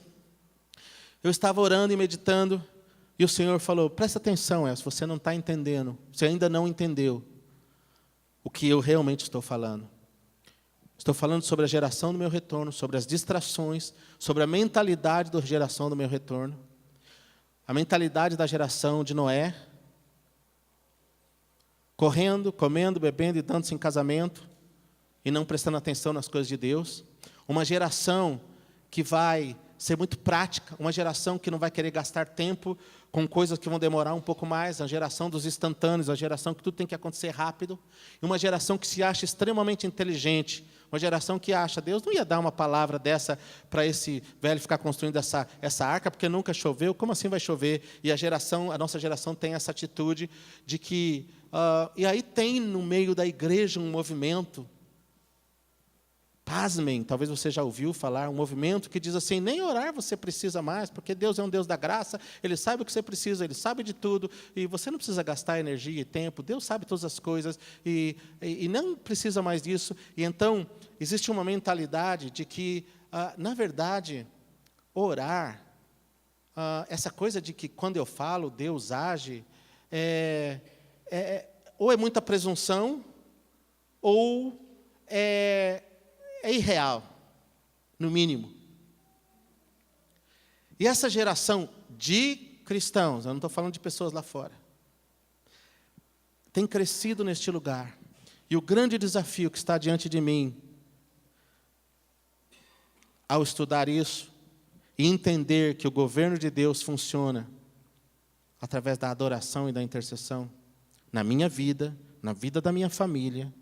Eu estava orando e meditando, e o Senhor falou, presta atenção, se você não está entendendo, você ainda não entendeu o que eu realmente estou falando. Estou falando sobre a geração do meu retorno, sobre as distrações, sobre a mentalidade da geração do meu retorno, a mentalidade da geração de Noé, correndo, comendo, bebendo e dando-se em casamento, e não prestando atenção nas coisas de Deus. Uma geração que vai ser muito prática, uma geração que não vai querer gastar tempo com coisas que vão demorar um pouco mais, a geração dos instantâneos, a geração que tudo tem que acontecer rápido, e uma geração que se acha extremamente inteligente, uma geração que acha, Deus não ia dar uma palavra dessa para esse velho ficar construindo essa arca, porque nunca choveu, como assim vai chover? E a nossa geração tem essa atitude de que, e aí tem no meio da igreja um movimento, pasmem, talvez você já ouviu falar, um movimento que diz assim, nem orar você precisa mais, porque Deus é um Deus da graça, Ele sabe o que você precisa, Ele sabe de tudo, e você não precisa gastar energia e tempo, Deus sabe todas as coisas, e não precisa mais disso. E então, existe uma mentalidade de que, na verdade, orar, essa coisa de que quando eu falo, Deus age, ou é muita presunção, ou é irreal, no mínimo. E essa geração de cristãos, eu não estou falando de pessoas lá fora, tem crescido neste lugar. E o grande desafio que está diante de mim, ao estudar isso, e entender que o governo de Deus funciona através da adoração e da intercessão, na minha vida, na vida da minha família,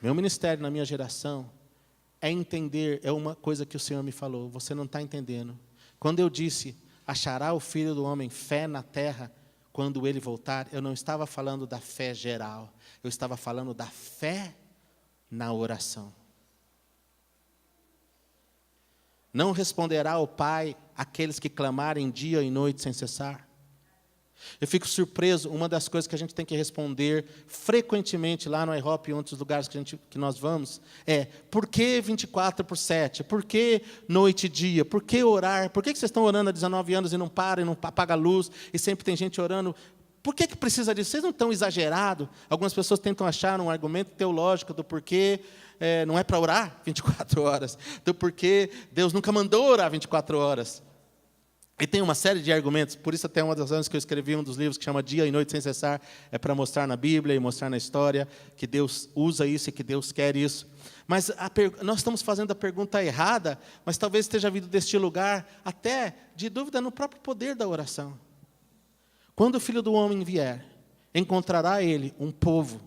meu ministério na minha geração, é entender, é uma coisa que o Senhor me falou, você não está entendendo. Quando eu disse, achará o Filho do Homem fé na terra, quando ele voltar, eu não estava falando da fé geral, eu estava falando da fé na oração. Não responderá ao Pai aqueles que clamarem dia e noite sem cessar? Eu fico surpreso, uma das coisas que a gente tem que responder frequentemente lá no IHOP e em outros lugares que nós vamos, é, por que 24/7? Por que noite e dia? Por que orar? Por que vocês estão orando há 19 anos e não param, e não apaga a luz, e sempre tem gente orando? Por que precisa disso? Vocês não estão exagerados? Algumas pessoas tentam achar um argumento teológico do porquê não é para orar 24 horas, do porquê Deus nunca mandou orar 24 horas. E tem uma série de argumentos, por isso até uma das razões que eu escrevi um dos livros que chama Dia e Noite Sem Cessar, é para mostrar na Bíblia e mostrar na história que Deus usa isso e que Deus quer isso. Mas nós estamos fazendo a pergunta errada, mas talvez esteja vindo deste lugar até de dúvida no próprio poder da oração. Quando o Filho do Homem vier, encontrará ele um povo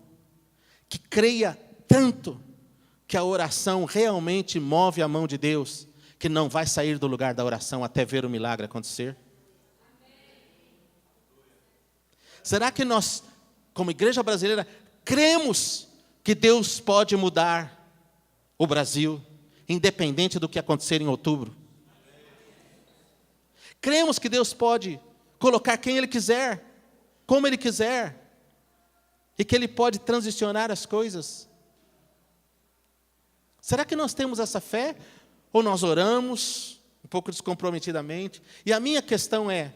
que creia tanto que a oração realmente move a mão de Deus, que não vai sair do lugar da oração até ver o milagre acontecer? Será que nós, como igreja brasileira, cremos que Deus pode mudar o Brasil? independente do que acontecer em outubro. Cremos que Deus pode colocar quem Ele quiser, como Ele quiser, e que Ele pode transicionar as coisas. Será que nós temos essa fé? Ou nós oramos um pouco descomprometidamente? E a minha questão é,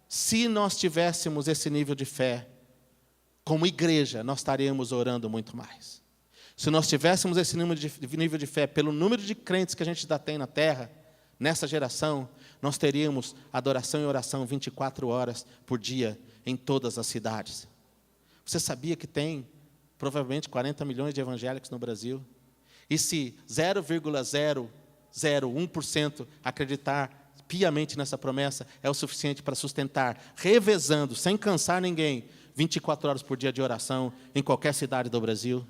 se nós tivéssemos esse nível de fé, como igreja, nós estaríamos orando muito mais. Se nós tivéssemos esse nível de fé, pelo número de crentes que a gente já tem na terra, nessa geração, nós teríamos adoração e oração 24 horas por dia em todas as cidades. Você sabia que tem provavelmente 40 milhões de evangélicos no Brasil? E se 0,001% acreditar piamente nessa promessa, é o suficiente para sustentar, revezando, sem cansar ninguém, 24 horas por dia de oração em qualquer cidade do Brasil?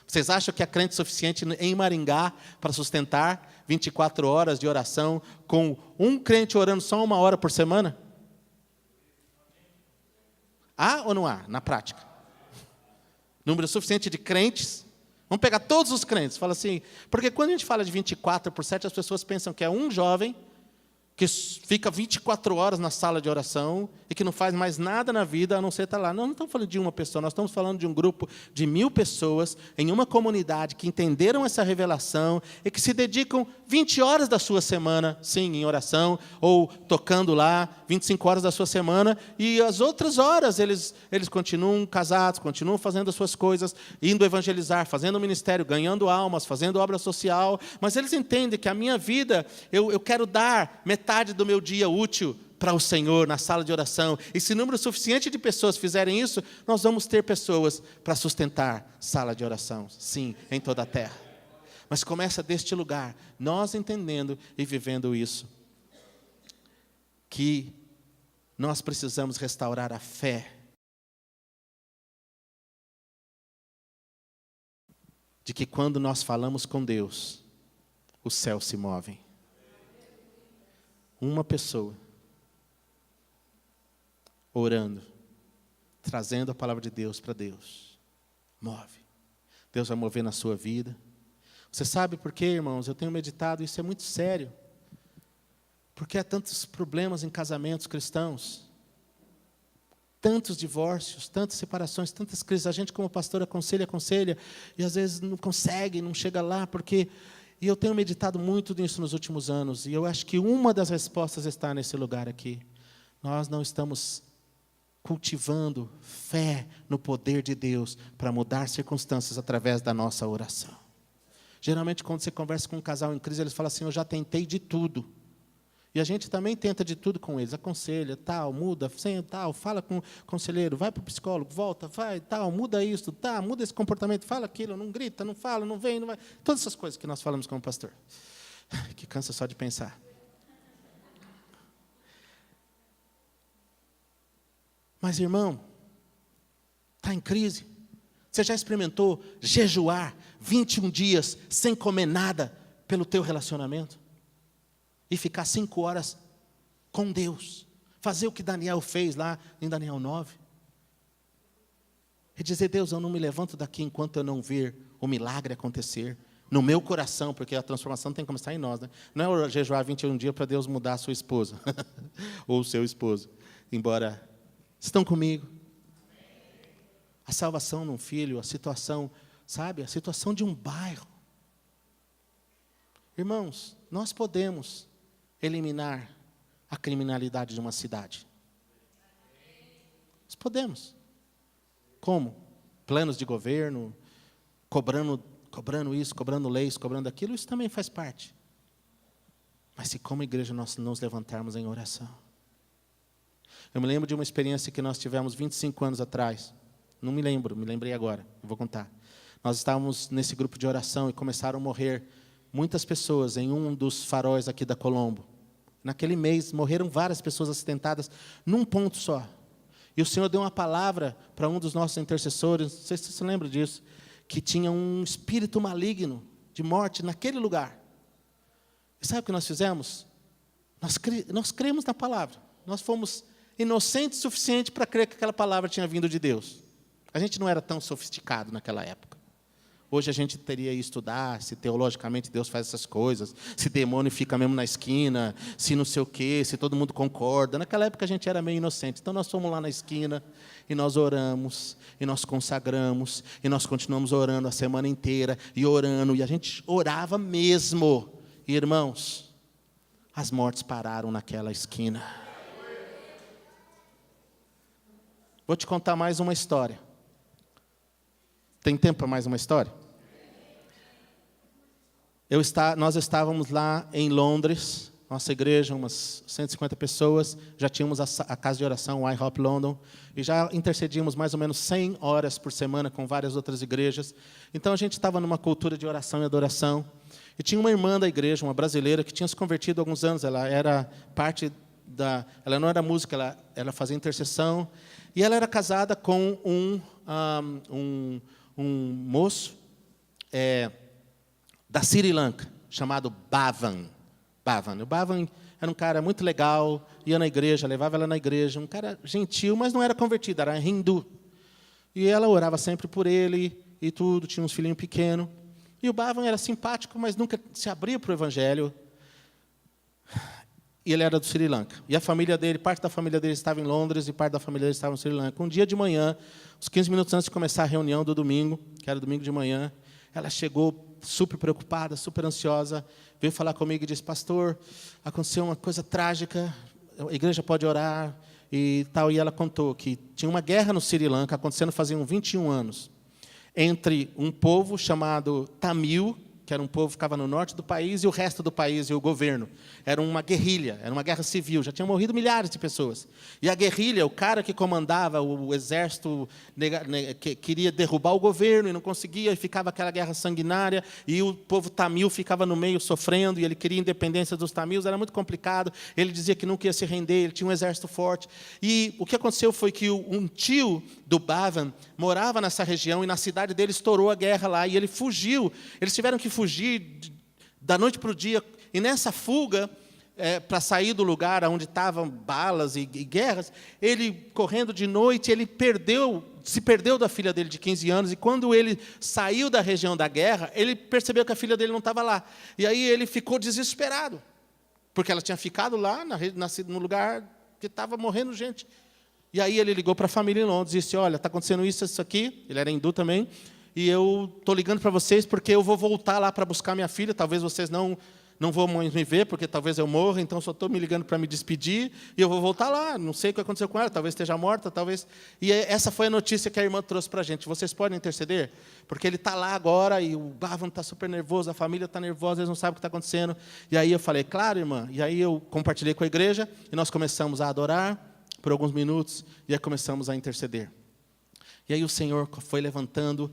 Vocês acham que é crente suficiente em Maringá para sustentar 24 horas de oração com um crente orando só 1 hora por semana? Há ou não há, na prática? Número suficiente de crentes. Vamos pegar todos os crentes. Fala assim, porque quando a gente fala de 24 por 7, as pessoas pensam que é um jovem que fica 24 horas na sala de oração e que não faz mais nada na vida a não ser estar lá. Não estamos falando de uma pessoa, nós estamos falando de um grupo de 1000 pessoas em uma comunidade que entenderam essa revelação e que se dedicam 20 horas da sua semana, sim, em oração, ou tocando lá 25 horas da sua semana, e as outras horas eles continuam casados, continuam fazendo as suas coisas, indo evangelizar, fazendo ministério, ganhando almas, fazendo obra social, mas eles entendem que a minha vida, eu quero dar metade do meu dia útil para o Senhor, na sala de oração. E se número suficiente de pessoas fizerem isso, nós vamos ter pessoas para sustentar sala de oração, sim, em toda a terra. Mas começa deste lugar, nós entendendo e vivendo isso, que nós precisamos restaurar a fé de que quando nós falamos com Deus, os céus se movem. Uma pessoa orando, trazendo a palavra de Deus para Deus, move. Deus vai mover na sua vida. Você sabe por quê, irmãos? Eu tenho meditado, isso é muito sério. Porque há tantos problemas em casamentos cristãos, tantos divórcios, tantas separações, tantas crises. A gente, como pastor, aconselha, e às vezes não consegue, não chega lá, porque... E eu tenho meditado muito nisso nos últimos anos, e eu acho que uma das respostas está nesse lugar aqui. Nós não estamos cultivando fé no poder de Deus para mudar circunstâncias através da nossa oração. Geralmente, quando você conversa com um casal em crise, eles falam assim, eu já tentei de tudo. E a gente também tenta de tudo com eles, aconselha, tal, muda, tal, fala com o conselheiro, vai para o psicólogo, volta, vai, tal, muda isso, tá, muda esse comportamento, fala aquilo, não grita, não fala, não vem, não vai. Todas essas coisas que nós falamos como pastor, que cansa só de pensar. Mas, irmão, está em crise. Você já experimentou jejuar 21 dias sem comer nada pelo teu relacionamento? E ficar 5 horas com Deus. Fazer o que Daniel fez lá em Daniel 9. E dizer, Deus, eu não me levanto daqui enquanto eu não ver o milagre acontecer no meu coração, porque a transformação tem que começar em nós, né? Não é jejuar 21 dias para Deus mudar a sua esposa, ou o seu esposo. Embora, estão comigo. A salvação de um filho, a situação, sabe? A situação de um bairro. Irmãos, nós podemos eliminar a criminalidade de uma cidade. Nós podemos. Como? Planos de governo, cobrando isso, cobrando leis, cobrando aquilo, isso também faz parte. Mas se como igreja nós nos levantarmos em oração. Eu me lembro de uma experiência que nós tivemos 25 anos atrás. Não me lembro, me lembrei agora, eu vou contar. Nós estávamos nesse grupo de oração e começaram a morrer muitas pessoas em um dos faróis aqui da Colombo. Naquele mês, morreram várias pessoas acidentadas num ponto só. E o Senhor deu uma palavra para um dos nossos intercessores, não sei se você se lembra disso, que tinha um espírito maligno de morte naquele lugar. E sabe o que nós fizemos? Nós cremos na palavra. Nós fomos inocentes o suficiente para crer que aquela palavra tinha vindo de Deus. A gente não era tão sofisticado naquela época. Hoje a gente teria que estudar se teologicamente Deus faz essas coisas, se demônio fica mesmo na esquina, se não sei o quê, se todo mundo concorda. Naquela época a gente era meio inocente. Então nós fomos lá na esquina e nós oramos, e nós consagramos, e nós continuamos orando a semana inteira, e orando, e a gente orava mesmo. E, irmãos, as mortes pararam naquela esquina. Vou te contar mais uma história. Tem tempo para mais uma história? Nós estávamos lá em Londres, nossa igreja, umas 150 pessoas, já tínhamos a casa de oração, o IHOP London, e já intercedíamos mais ou menos 100 horas por semana com várias outras igrejas. Então a gente estava numa cultura de oração e adoração, e tinha uma irmã da igreja, uma brasileira, que tinha se convertido há alguns anos. Ela era parte ela não era música, ela fazia intercessão, e ela era casada com um moço da Sri Lanka, chamado Bhavan. O Bhavan era um cara muito legal, ia na igreja, levava ela na igreja, um cara gentil, mas não era convertido, era hindu. E ela orava sempre por ele e tudo, tinha uns filhinhos pequenos. E o Bhavan era simpático, mas nunca se abria para o evangelho. E ele era do Sri Lanka. E a família dele, parte da família dele estava em Londres e parte da família dele estava no Sri Lanka. Um dia de manhã, uns 15 minutos antes de começar a reunião do domingo, que era domingo de manhã, ela chegou super preocupada, super ansiosa, veio falar comigo e disse: pastor, aconteceu uma coisa trágica, a igreja pode orar e tal. E ela contou que tinha uma guerra no Sri Lanka, acontecendo faziam 21 anos, entre um povo chamado Tamil, que era um povo que ficava no norte do país, e o resto do país, e o governo. Era uma guerrilha, era uma guerra civil, já tinham morrido milhares de pessoas. E a guerrilha, o cara que comandava o exército, que queria derrubar o governo e não conseguia, e ficava aquela guerra sanguinária, e o povo tamil ficava no meio sofrendo, e ele queria a independência dos tamils, era muito complicado, ele dizia que nunca ia se render, ele tinha um exército forte. E o que aconteceu foi que um tio do Bhavan morava nessa região, e na cidade dele estourou a guerra lá, e ele fugiu. Eles tiveram que fugir da noite para o dia, e nessa fuga, para sair do lugar onde estavam balas e guerras, ele, correndo de noite, ele se perdeu da filha dele de 15 anos, e quando ele saiu da região da guerra, ele percebeu que a filha dele não estava lá. E aí ele ficou desesperado, porque ela tinha ficado lá no lugar que estava morrendo gente. E aí ele ligou para a família em Londres e disse: olha, está acontecendo isso aqui, ele era hindu também, e eu estou ligando para vocês porque eu vou voltar lá para buscar minha filha, talvez vocês não vão mais me ver, porque talvez eu morra, então só estou me ligando para me despedir, e eu vou voltar lá, não sei o que aconteceu com ela, talvez esteja morta, talvez... E essa foi a notícia que a irmã trouxe para a gente: vocês podem interceder? Porque ele está lá agora, e o Bhavan está super nervoso, a família está nervosa, eles não sabem o que está acontecendo. E aí eu falei: claro, irmã. E aí eu compartilhei com a igreja, e nós começamos a adorar por alguns minutos, e aí começamos a interceder. E aí o Senhor foi levantando,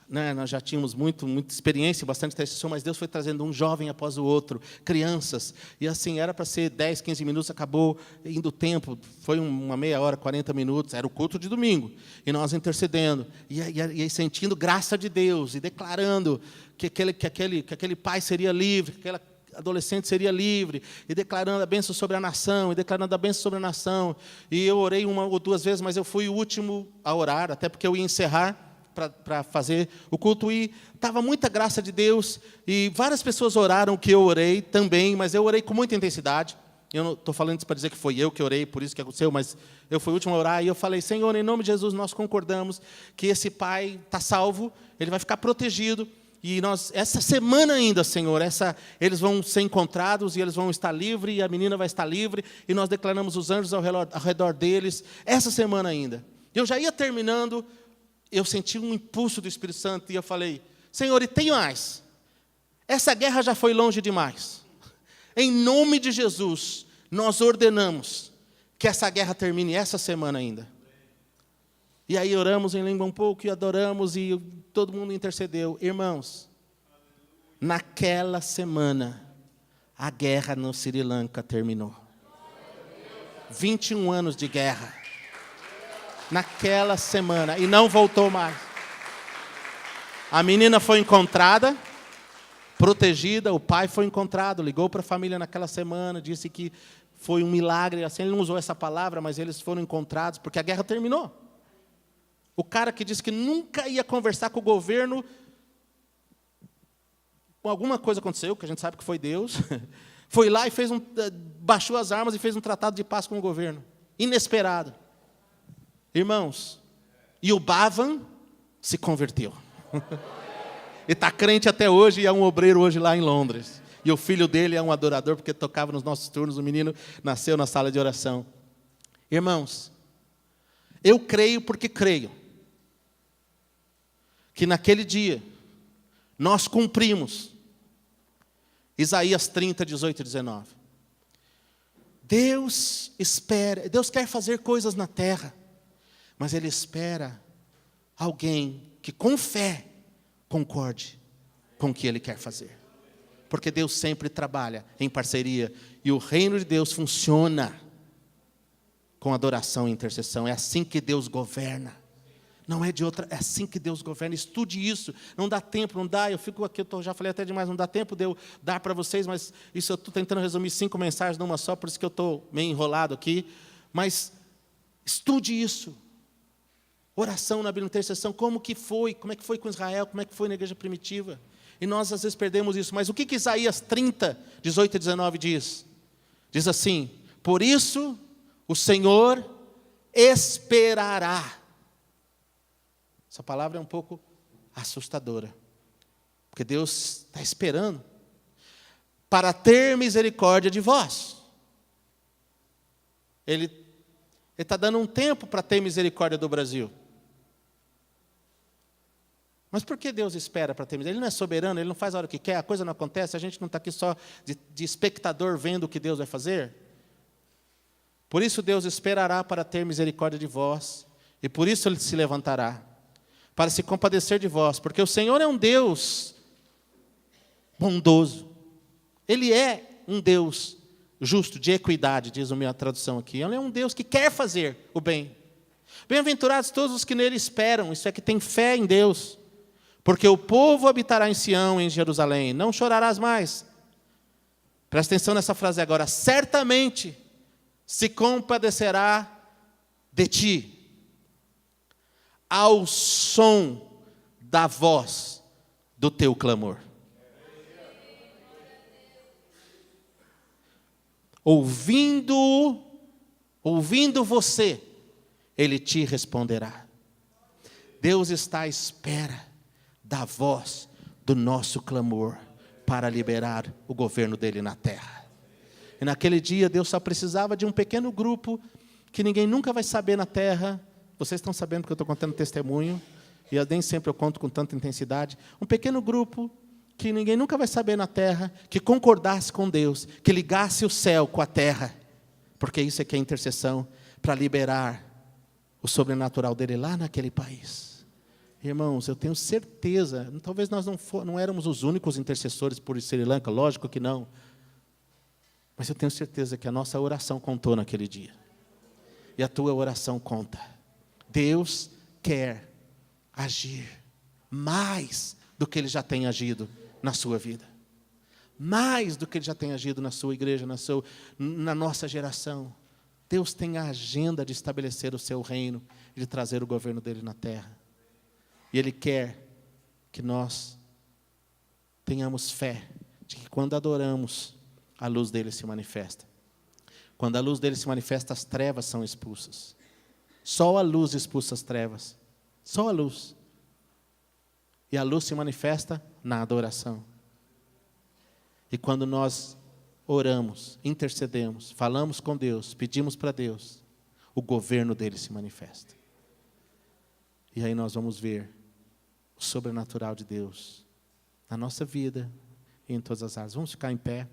né, nós já tínhamos muita experiência, bastante intercessão, mas Deus foi trazendo um jovem após o outro, crianças, e assim, era para ser 10, 15 minutos, acabou indo o tempo, foi uma meia hora, 40 minutos, era o culto de domingo, e nós intercedendo, e sentindo graça de Deus, e declarando que aquele pai seria livre, que aquela adolescente seria livre, e declarando a bênção sobre a nação, e eu orei uma ou duas vezes, mas eu fui o último a orar, até porque eu ia encerrar para fazer o culto, e estava muita graça de Deus, e várias pessoas oraram o que eu orei também, mas eu orei com muita intensidade. Eu não estou falando isso para dizer que foi eu que orei, por isso que aconteceu, mas eu fui o último a orar, e eu falei: Senhor, em nome de Jesus, nós concordamos que esse pai está salvo, ele vai ficar protegido, e essa semana ainda, Senhor, eles vão ser encontrados, e eles vão estar livres, e a menina vai estar livre, e nós declaramos os anjos ao redor deles, essa semana ainda. Eu já ia terminando, eu senti um impulso do Espírito Santo, e eu falei: Senhor, e tem mais, essa guerra já foi longe demais, em nome de Jesus, nós ordenamos que essa guerra termine essa semana ainda. E aí oramos em língua um pouco, e adoramos, e todo mundo intercedeu. Irmãos, naquela semana, a guerra no Sri Lanka terminou. 21 anos de guerra. Naquela semana, e não voltou mais. A menina foi encontrada, protegida, o pai foi encontrado, ligou para a família naquela semana, disse que foi um milagre, assim, ele não usou essa palavra, mas eles foram encontrados, porque a guerra terminou. O cara que disse que nunca ia conversar com o governo alguma coisa aconteceu, que a gente sabe que foi Deus, foi lá e baixou as armas e fez um tratado de paz com o governo. Inesperado. Irmãos, e o Bavan se converteu. E está crente até hoje e é um obreiro hoje lá em Londres. E o filho dele é um adorador, porque tocava nos nossos turnos, o menino nasceu na sala de oração. Irmãos, eu creio porque creio que naquele dia nós cumprimos Isaías 30, 18 e 19. Deus espera, Deus quer fazer coisas na terra, mas Ele espera alguém que com fé concorde com o que Ele quer fazer. Porque Deus sempre trabalha em parceria e o reino de Deus funciona com adoração e intercessão. É assim que Deus governa. Não é de outra, é assim que Deus governa. Estude isso. Não dá tempo, não dá. Eu fico aqui, já falei até demais, não dá tempo de eu dar para vocês, mas isso eu estou tentando resumir 5 mensagens numa só, por isso que eu estou meio enrolado aqui. Mas estude isso. Oração na Bíblia, intercessão, como é que foi com Israel, como é que foi na igreja primitiva. E nós às vezes perdemos isso. Mas o que Isaías 30, 18 e 19 diz? Diz assim: por isso o Senhor esperará. Essa palavra é um pouco assustadora. Porque Deus está esperando para ter misericórdia de vós. Ele está dando um tempo para ter misericórdia do Brasil. Mas por que Deus espera para ter misericórdia? Ele não é soberano, Ele não faz a hora que quer, a coisa não acontece, a gente não está aqui só de espectador vendo o que Deus vai fazer. Por isso Deus esperará para ter misericórdia de vós, e por isso Ele se levantará, para se compadecer de vós, porque o Senhor é um Deus bondoso. Ele é um Deus justo, de equidade, diz a minha tradução aqui. Ele é um Deus que quer fazer o bem. Bem-aventurados todos os que nele esperam, isso é que tem fé em Deus. Porque o povo habitará em Sião, em Jerusalém, não chorarás mais. Presta atenção nessa frase agora. Certamente se compadecerá de ti, ao som da voz do teu clamor. Ouvindo você, Ele te responderá. Deus está à espera da voz do nosso clamor para liberar o governo dele na terra. E naquele dia Deus só precisava de um pequeno grupo que ninguém nunca vai saber na terra. Vocês estão sabendo que eu estou contando testemunho, e nem sempre eu conto com tanta intensidade. Um pequeno grupo que ninguém nunca vai saber na terra, que concordasse com Deus, que ligasse o céu com a terra, porque isso é que é intercessão, para liberar o sobrenatural dele lá naquele país. Irmãos, eu tenho certeza, talvez nós não éramos os únicos intercessores por Sri Lanka, lógico que não, mas eu tenho certeza que a nossa oração contou naquele dia, e a tua oração conta. Deus quer agir mais do que Ele já tem agido na sua vida, mais do que Ele já tem agido na sua igreja, na nossa geração. Deus tem a agenda de estabelecer o seu reino, de trazer o governo dele na terra. E Ele quer que nós tenhamos fé de que quando adoramos, a luz dele se manifesta. Quando a luz dele se manifesta, as trevas são expulsas. Só a luz expulsa as trevas. Só a luz. E a luz se manifesta na adoração. E quando nós oramos, intercedemos, falamos com Deus, pedimos para Deus, o governo dele se manifesta. E aí nós vamos ver o sobrenatural de Deus na nossa vida e em todas as áreas. Vamos ficar em pé.